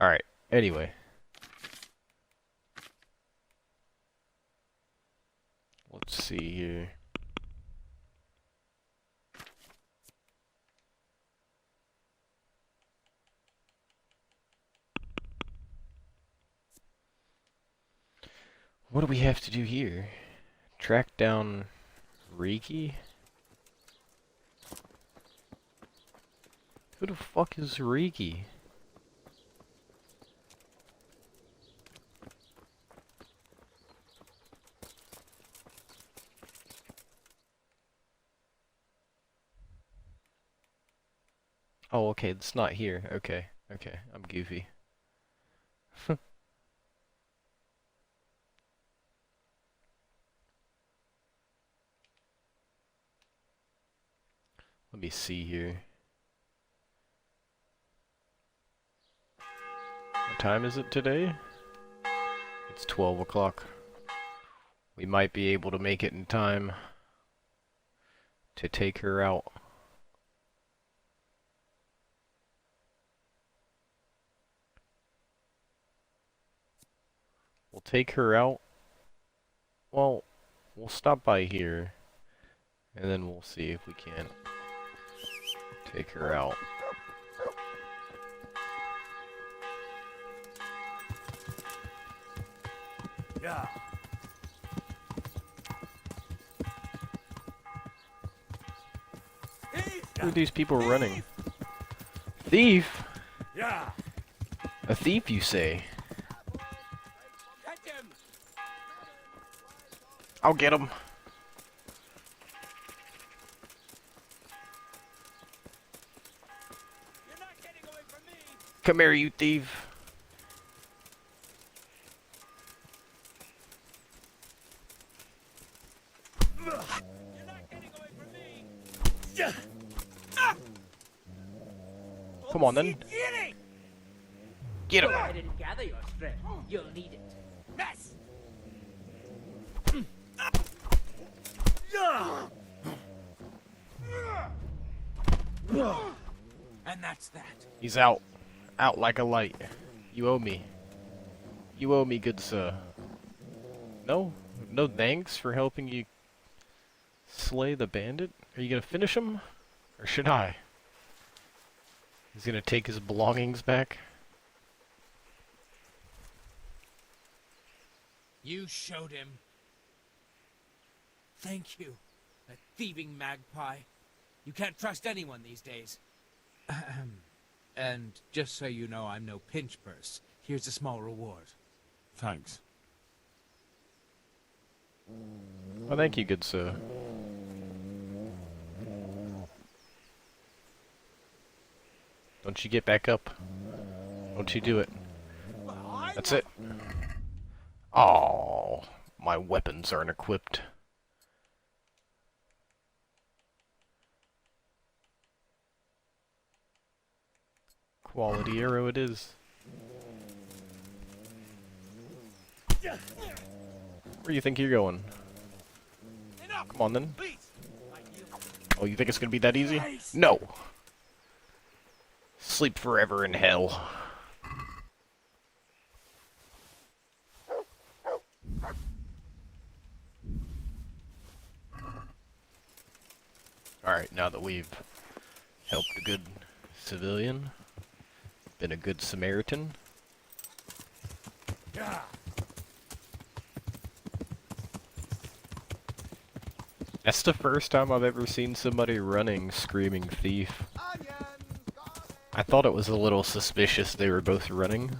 Alright, anyway. Let's see here. What do we have to do here? Track down Riki? Who the fuck is Riki? Oh, okay, it's not here. Okay, okay, I'm goofy. Let me see here. What time is it today? It's 12 o'clock. We might be able to make it in time to take her out. We'll take her out. Well, we'll stop by here, and then we'll see if we can't take her out. Yeah. Who are these people running? Thief? Yeah. A thief, you say? Catch him. I'll get him. You're not getting away from me. Come here, you thief. You're not getting away from me. Come on, then. Get him. I didn't gather your strength. You'll need it. Yes. And that's that. He's out. Out like a light. You owe me. You owe me, good sir. No? No thanks for helping you slay the bandit? Are you gonna finish him? Or should I? He's gonna take his belongings back? You showed him. Thank you, that thieving magpie. You can't trust anyone these days. And just so you know, I'm no pinch purse. Here's a small reward. Thanks. Well, thank you, good sir. Don't you get back up. Don't you do it. That's it. Oh, my weapons aren't equipped. Quality arrow it is. Where do you think you're going? Come on then. Oh, you think it's gonna be that easy? No! Sleep forever in hell. Alright, now that we've helped a good civilian, been a good Samaritan. Yeah. That's the first time I've ever seen somebody running screaming thief. I thought it was a little suspicious they were both running.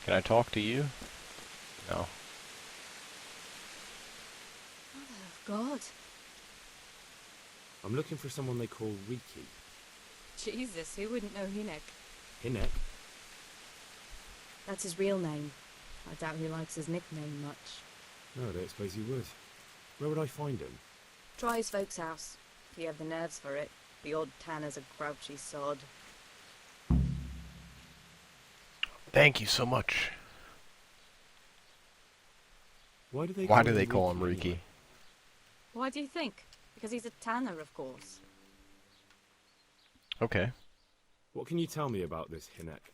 Can I talk to you? No. God. I'm looking for someone they call Riki. Jesus, who wouldn't know Hinek? Hinek? That's his real name. I doubt he likes his nickname much. No, I don't suppose you would. Where would I find him? Try his folks' house. If you have the nerves for it. The old tanner's a grouchy sod. Thank you so much. Why do they Why do they call him Riki? Why do you think? Because he's a tanner, of course. Okay. What can you tell me about this Hinek?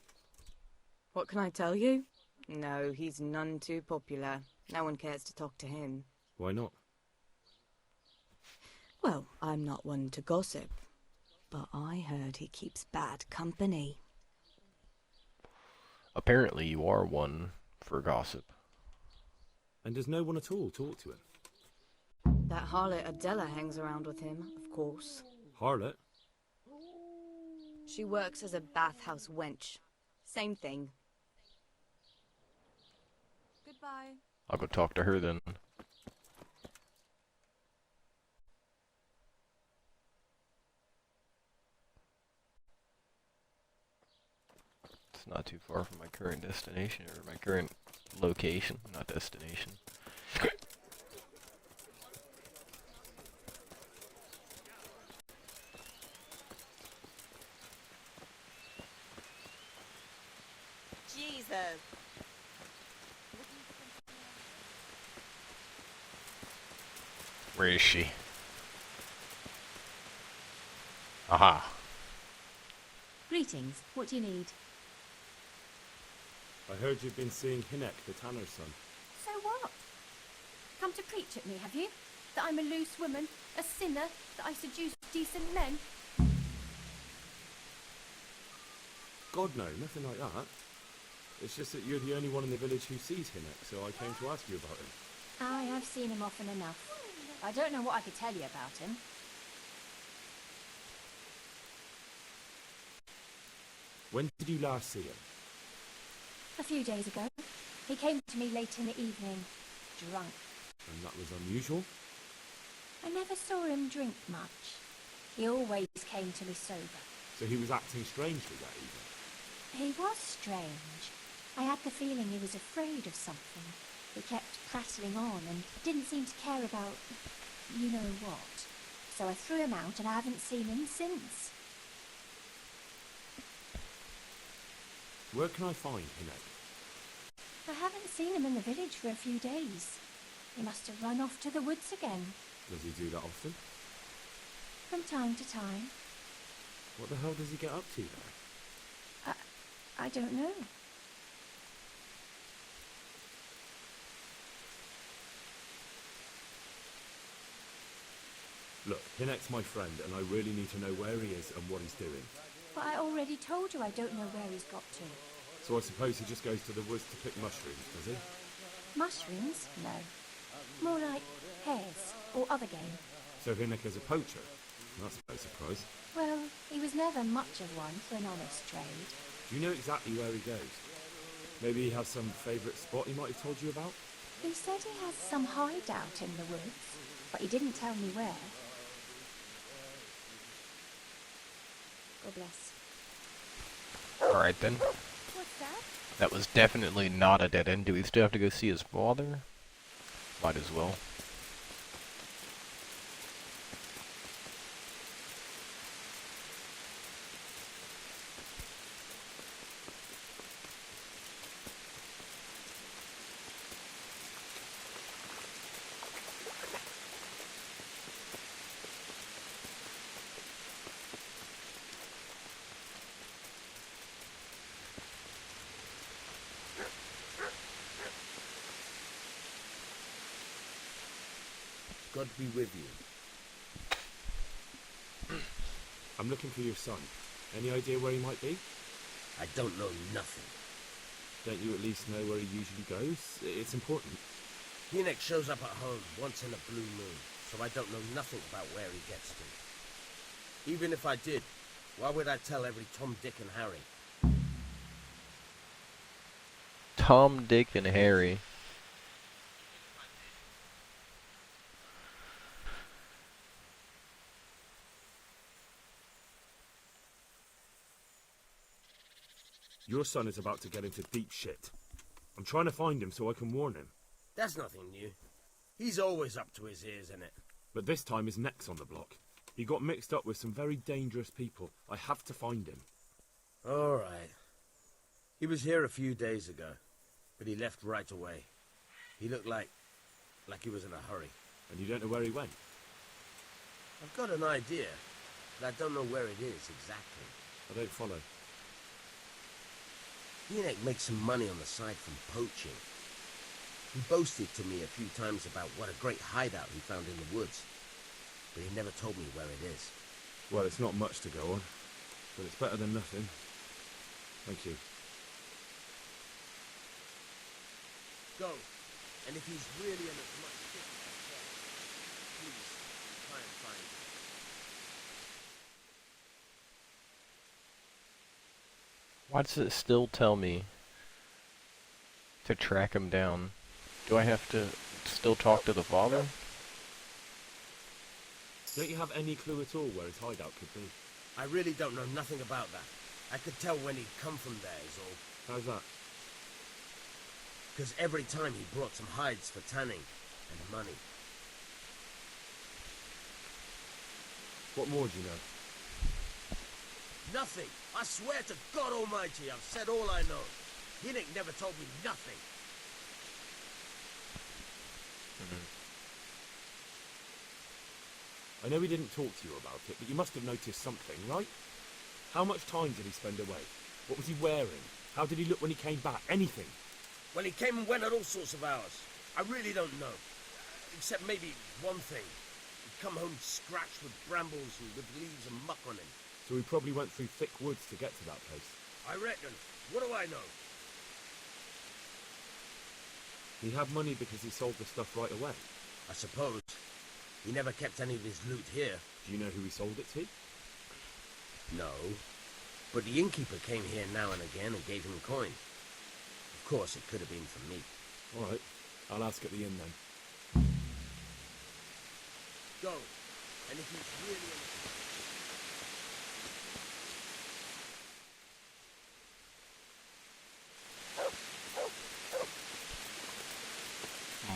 What can I tell you? No, he's none too popular. No one cares to talk to him. Why not? Well, I'm not one to gossip, but I heard he keeps bad company. Apparently you are one for gossip. And does no one at all talk to him? That harlot Adela hangs around with him, of course. Harlot? She works as a bathhouse wench. Same thing. Goodbye. I'll go talk to her then. It's not too far from my current destination, or my current location, not destination. Jesus. Where is she? Aha. Greetings. What do you need? I heard you've been seeing Hinek, the tanner's son. So what? Come to preach at me, have you? That I'm a loose woman, a sinner, that I seduce decent men? God, no, nothing like that. It's just that you're the only one in the village who sees Hinek, so I came to ask you about him. Aye, I've seen him often enough. I don't know what I could tell you about him. When did you last see him? A few days ago. He came to me late in the evening, drunk. And that was unusual? I never saw him drink much. He always came to me sober. So he was acting strangely that evening? He was strange. I had the feeling he was afraid of something. He kept prattling on and didn't seem to care about you know what. So I threw him out and I haven't seen him since. Where can I find Hinek? I haven't seen him in the village for a few days. He must have run off to the woods again. Does he do that often? From time to time. What the hell does he get up to there? I don't know. Look, Hinek's my friend, and I really need to know where he is and what he's doing. But I already told you I don't know where he's got to. So I suppose he just goes to the woods to pick mushrooms, does he? Mushrooms? No. More like hares or other game. So Hinek is a poacher? That's no surprise. Well, he was never much of one for an honest trade. Do you know exactly where he goes? Maybe he has some favourite spot he might have told you about? He said he has some hideout in the woods, but he didn't tell me where. God bless. Alright then. What's that? That was definitely not a dead end. Do we still have to go see his father? Might as well. God be with you. I'm looking for your son. Any idea where he might be? I don't know nothing. Don't you at least know where he usually goes? It's important. Hinek shows up at home once in a blue moon, so I don't know nothing about where he gets to. Even if I did, why would I tell every Tom, Dick and Harry? Tom, Dick, and Harry. Your son is about to get into deep shit. I'm trying to find him so I can warn him. That's nothing new. He's always up to his ears in it. But this time his neck's on the block. He got mixed up with some very dangerous people. I have to find him. All right. He was here a few days ago, but he left right away. He looked like he was in a hurry. And you don't know where he went? I've got an idea, but I don't know where it is exactly. I don't follow. Enoch makes some money on the side from poaching. He boasted to me a few times about what a great hideout he found in the woods, but he never told me where it is. Well, it's not much to go on, but it's better than nothing. Thank you. Go, and if he's really in as much shit as he says, please try and find him. Why does it still tell me to track him down? Do I have to still talk to the father? Don't you have any clue at all where his hideout could be? I really don't know nothing about that. I could tell when he'd come from there is all. How's that? Because every time he brought some hides for tanning and money. What more do you know? Nothing. I swear to God Almighty, I've said all I know. Enoch never told me nothing. I know he didn't talk to you about it, but you must have noticed something, right? How much time did he spend away? What was he wearing? How did he look when he came back? Anything? Well, he came and went at all sorts of hours. I really don't know. Except maybe one thing. He'd come home scratched with brambles and with leaves and muck on him. So he probably went through thick woods to get to that place. I reckon. What do I know? He had money because he sold the stuff right away. I suppose. He never kept any of his loot here. Do you know who he sold it to? No. But the innkeeper came here now and again and gave him coin. Of course, it could have been for me. All right. I'll ask at the inn then. Go. And if he's really in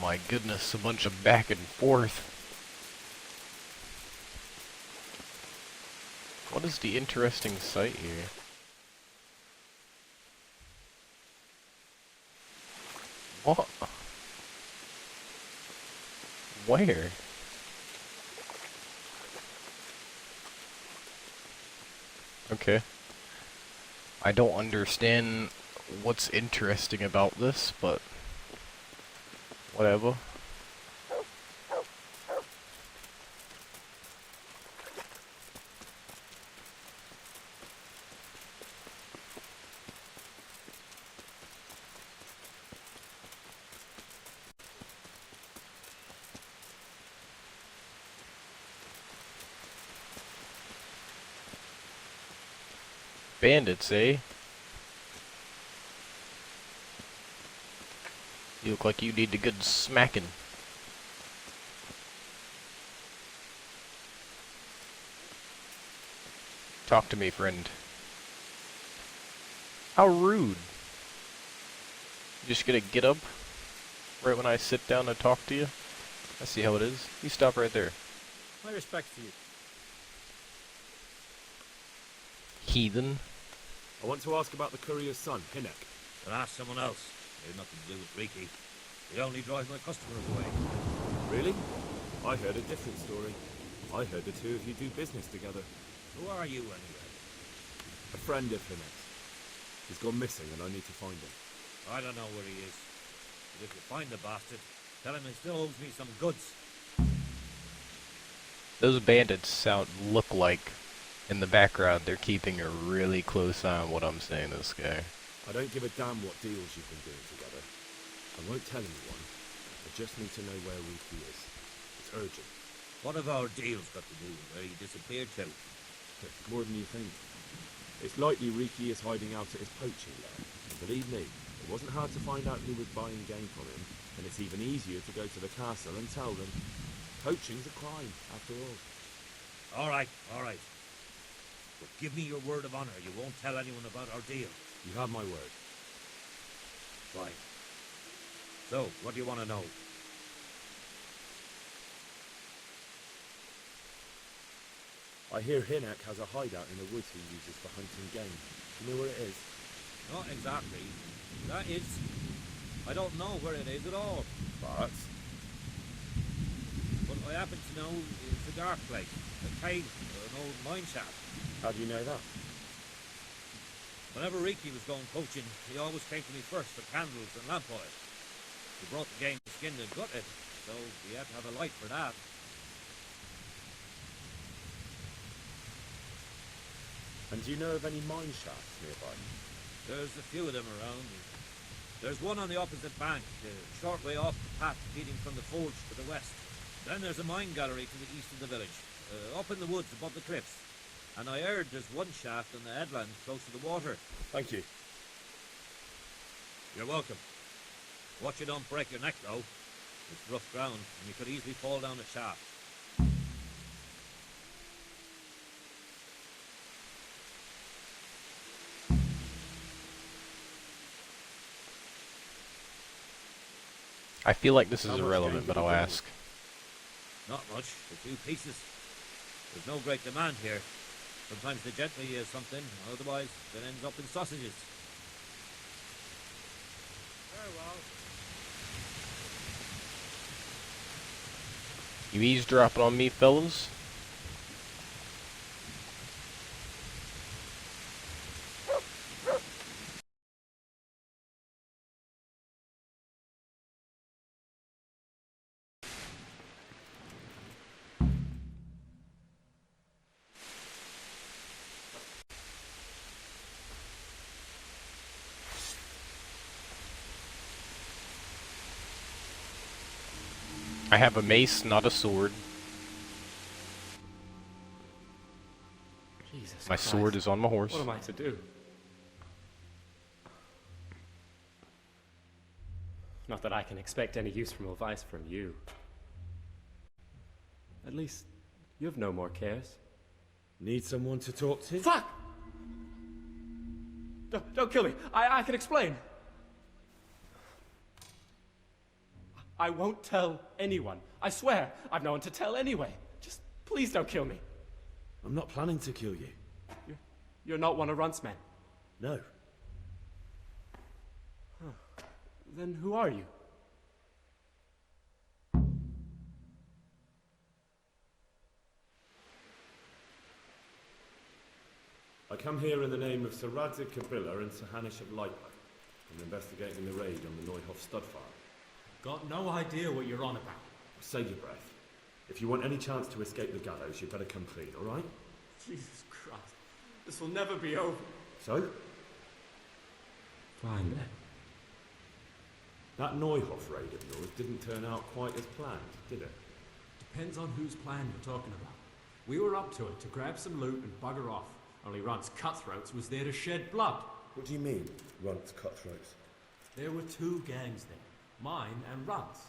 My goodness, a bunch of back and forth. What is the interesting sight here? What? Where? Okay. I don't understand what's interesting about this, but whatever. Bandits, eh? You look like you need a good smacking. Talk to me, friend. How rude. You just gonna get up right when I sit down to talk to you? I see how it is. You stop right there. My respect for you. Heathen. I want to ask about the courier's son, Hinek. But ask someone else. They have nothing to do with Riki. They only drive my customers away. Really? I heard a different story. I heard the two of you do business together. Who are you, anyway? A friend of Hinek's. He's gone missing and I need to find him. I don't know where he is. But if you find the bastard, tell him he still owes me some goods. Those bandits look like, in the background, they're keeping a really close eye on what I'm saying to this guy. I don't give a damn what deals you've been doing together. I won't tell anyone. I just need to know where Riki is. It's urgent. What have our deals got to do with where he disappeared to? More than you think. It's likely Riki is hiding out at his poaching lair. And believe me, it wasn't hard to find out who was buying game from him, and it's even easier to go to the castle and tell them. Poaching's a crime, after all. All right. But give me your word of honor you won't tell anyone about our deal. You have my word. Fine. So, what do you want to know? I hear Hinek has a hideout in the woods he uses for hunting game. Do you know where it is? Not exactly. That is... I don't know where it is at all. But What I happen to know is that dark place, a cave or an old mine shaft. How do you know that? Whenever Riki was going poaching, he always came to me first for candles and lamp oil. He brought the game skinned and gutted, so we had to have a light for that. And do you know of any mine shafts nearby? There's a few of them around. There's one on the opposite bank, a short way off the path leading from the forge to the west. Then there's a mine gallery to the east of the village, up in the woods above the cliffs. And I heard there's one shaft on the headland close to the water. Thank you. You're welcome. Watch you don't break your neck, though. It's rough ground, and you could easily fall down the shaft. I feel like this is How much irrelevant, game but do you I'll bring? ask. Not much, a few pieces. There's no great demand here. Sometimes the gently is something, otherwise it ends up in sausages. Very well. You eavesdropping on me, fellas? I have a mace, not a sword. Jesus My Christ. sword is on my horse. What am I to do? Not that I can expect any useful advice from you. At least, you have no more cares. Need someone to talk to? Fuck! Don't kill me. I can explain. I won't tell anyone. I swear, I've no one to tell anyway. Just please don't kill me. I'm not planning to kill you. You're not one of Runt's men. No. Huh. Then who are you? I come here in the name of Sir Radzig Kabila and Sir Hanish of Lightlight. I'm investigating the raid on the Neuhof stud farm. Got no idea what you're on about. Save your breath. If you want any chance to escape the gallows, you'd better come clean, all right? Jesus Christ. This will never be over. So? Fine then. That Neuhof raid of yours didn't turn out quite as planned, did it? Depends on whose plan you're talking about. We were up to it to grab some loot and bugger off. Only Runt's cutthroats was there to shed blood. What do you mean, Runt's cutthroats? There were two gangs there. Mine and Runt's.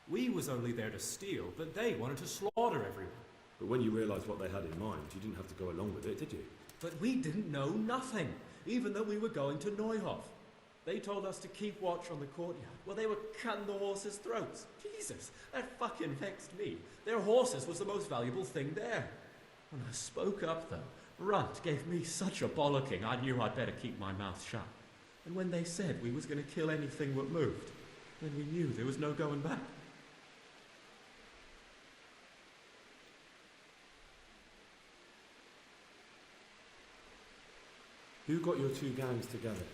We was only there to steal, but they wanted to slaughter everyone. But when you realised what they had in mind, you didn't have to go along with it, did you? But we didn't know nothing, even though we were going to Neuhof. They told us to keep watch on the courtyard. Well, they were cutting the horses' throats. Jesus, that fucking vexed me. Their horses was the most valuable thing there. When I spoke up, though, Runt gave me such a bollocking, I knew I'd better keep my mouth shut. And when they said we was going to kill anything that moved, then we knew there was no going back. Who got your two gangs together?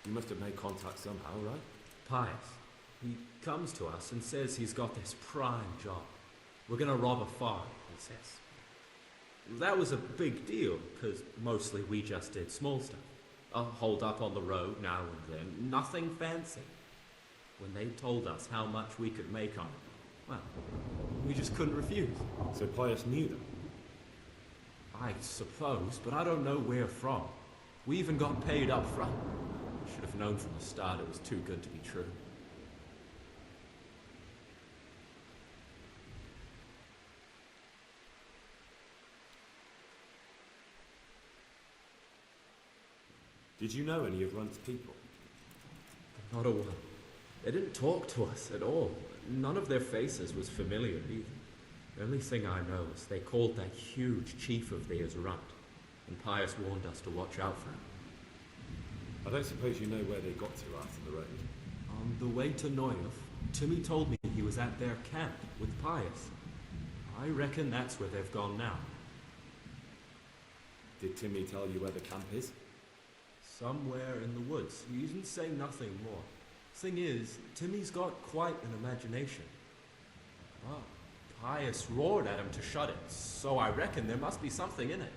You must have made contact somehow, right? Pius. He comes to us and says he's got this prime job. We're going to rob a farm, he says. That was a big deal, because mostly we just did small stuff. A hold up on the road now and then, nothing fancy. When they told us how much we could make on it, well, we just couldn't refuse. So Pius knew them? I suppose, but I don't know where from. We even got paid up front. Should have known from the start it was too good to be true. Did you know any of Runt's people? Not a one. They didn't talk to us at all. None of their faces was familiar either. The only thing I know is they called that huge chief of theirs Runt, and Pius warned us to watch out for him. I don't suppose you know where they got to after the raid? On the way to Neuhof, Timmy told me he was at their camp with Pius. I reckon that's where they've gone now. Did Timmy tell you where the camp is? Somewhere in the woods. He didn't say nothing more. Thing is, Timmy's got quite an imagination. Well, Pius roared at him to shut it, so I reckon there must be something in it.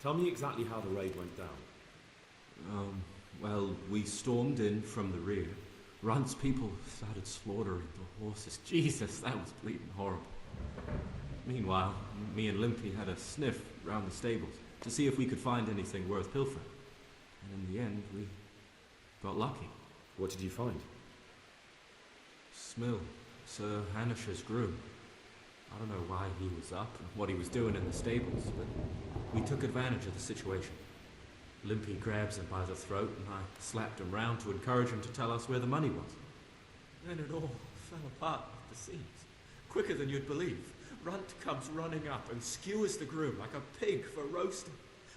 Tell me exactly how the raid went down. Well, we stormed in from the rear. Runt's people started slaughtering the horses. Jesus, that was bleeding horrible. Meanwhile, me and Limpy had a sniff round the stables to see if we could find anything worth pilfering. And in the end, we got lucky. What did you find? Smill, Sir Hanish's groom. I don't know why he was up and what he was doing in the stables, but we took advantage of the situation. Limpy grabs him by the throat and I slapped him round to encourage him to tell us where the money was. Then it all fell apart at the seams. Quicker than you'd believe. Runt comes running up and skewers the groom like a pig for roasting.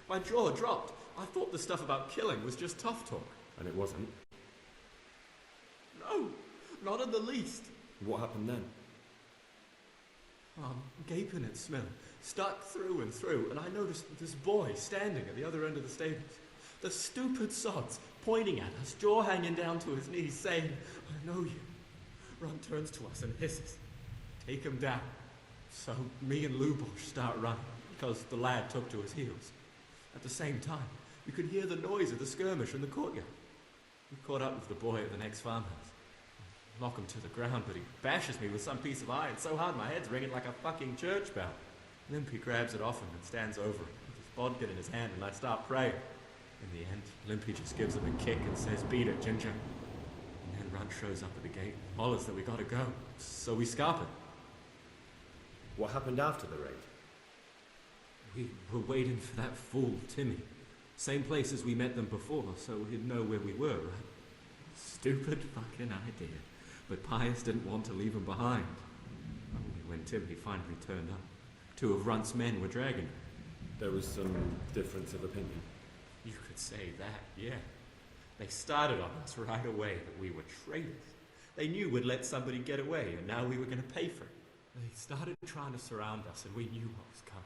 My jaw dropped. I thought the stuff about killing was just tough talk. And it wasn't? No, not in the least. What happened then? I'm gaping at Smill, stuck through and through, and I noticed this boy standing at the other end of the stables. The stupid sods pointing at us, jaw hanging down to his knees, saying, "I know you." Ron turns to us and hisses, "Take him down." So me and Lubosh start running, because the lad took to his heels. At the same time, we could hear the noise of the skirmish in the courtyard. We caught up with the boy at the next farmhouse. Knock him to the ground, but he bashes me with some piece of iron so hard my head's ringing like a fucking church bell. Limpy grabs it off him and stands over him with his vodka in his hand, and I start praying. In the end, Limpy just gives him a kick and says, "Beat it, Ginger." And then Runt shows up at the gate and hollers that we gotta go, so we scarp it. What happened after the raid? We were waiting for that fool, Timmy. Same place as we met them before, so he'd know where we were, right? Stupid fucking idea. But Pius didn't want to leave him behind. Only when Timmy finally turned up, 2 of Runt's men were dragging him. There was some difference of opinion. You could say that, yeah. They started on us right away that we were traitors. They knew we'd let somebody get away, and now we were going to pay for it. They started trying to surround us, and we knew what was coming.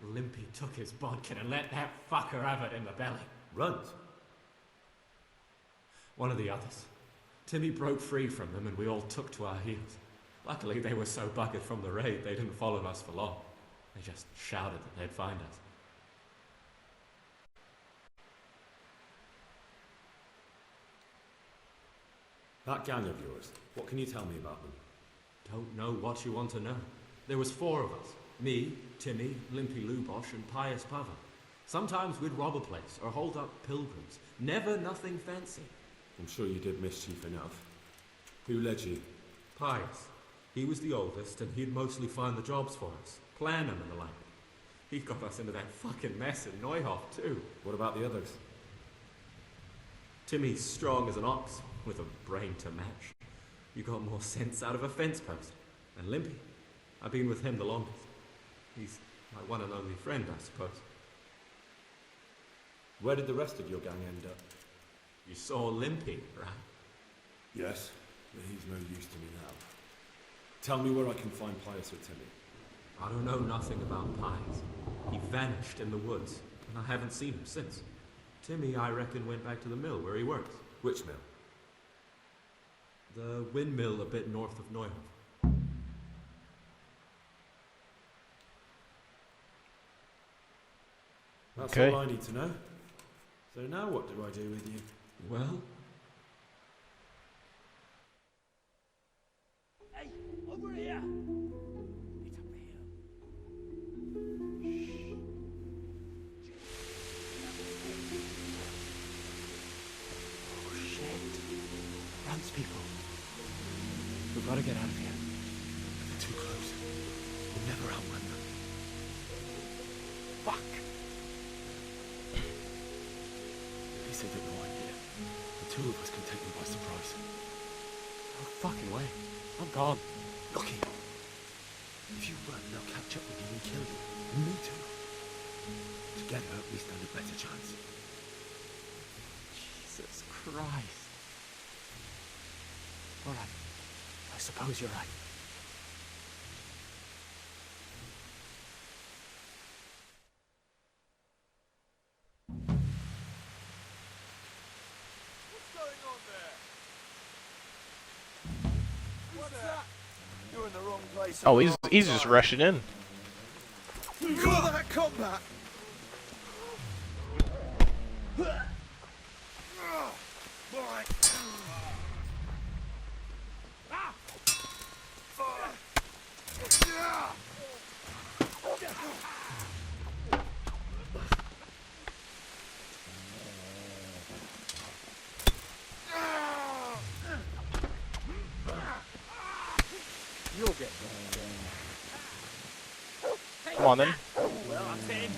But Limpy took his vodka and let that fucker have it in the belly. Runt? One of the others. Timmy broke free from them and we all took to our heels. Luckily, they were so buggered from the raid, they didn't follow us for long. They just shouted that they'd find us. That gang of yours, what can you tell me about them? Don't know what you want to know. There was 4 of us. Me, Timmy, Limpy Lubosh, and Pius Pava. Sometimes we'd rob a place or hold up pilgrims. Never nothing fancy. I'm sure you did mischief enough. Who led you? Pius. He was the oldest, and he'd mostly find the jobs for us, plan them and the like. He got us into that fucking mess in Neuhof, too. What about the others? Timmy's strong as an ox, with a brain to match. You got more sense out of a fence post. And Limpy, I've been with him the longest. He's my one and only friend, I suppose. Where did the rest of your gang end up? You saw Limpy, right? Yes, but he's no use to me now. Tell me where I can find Pius or Timmy. I don't know nothing about Pius. He vanished in the woods, and I haven't seen him since. Timmy, I reckon, went back to the mill where he works. Which mill? The windmill a bit north of Neuhof. That's Okay. all I need to know. So now what do I do with you? Well? Hey, over here! It's over here. Oh, shit. Runt's people. We've got to get out of here. They're too close. We'll never outrun them. Fuck. At least they got no idea. The 2 of us can take them by surprise. No fucking way. I'm gone. Look here. If you run, they'll catch up with you and kill you. And me too. Together, we stand a better chance. Christ. All right. I suppose you're right. What's going on there? What's that? You're in the wrong place. Oh, he's just rushing in. Call that combat! You'll get Come on then. Well, I'm in.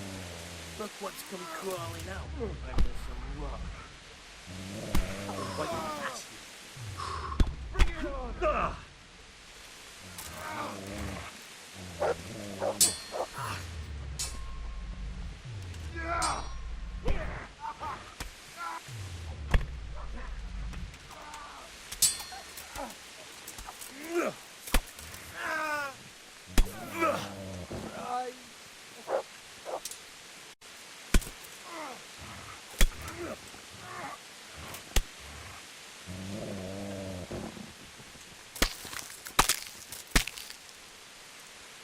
Look what's come crawling out under some rock. What you ask you? Bring it on!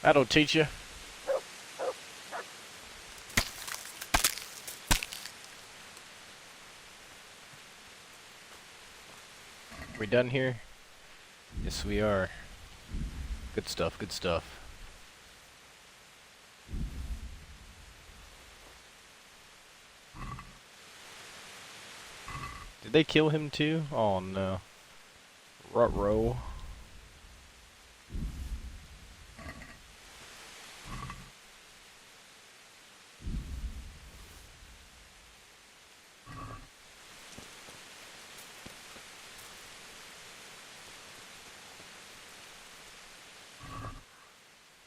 That'll teach you. We done here? Yes, we are. Good stuff, good stuff. Did they kill him too? Oh no. Ruh-roh.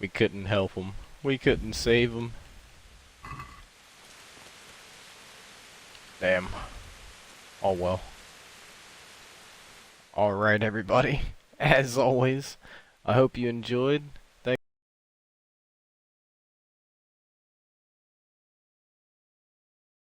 We couldn't help him. We couldn't save him. Damn. Oh well. Alright everybody. As always, I hope you enjoyed.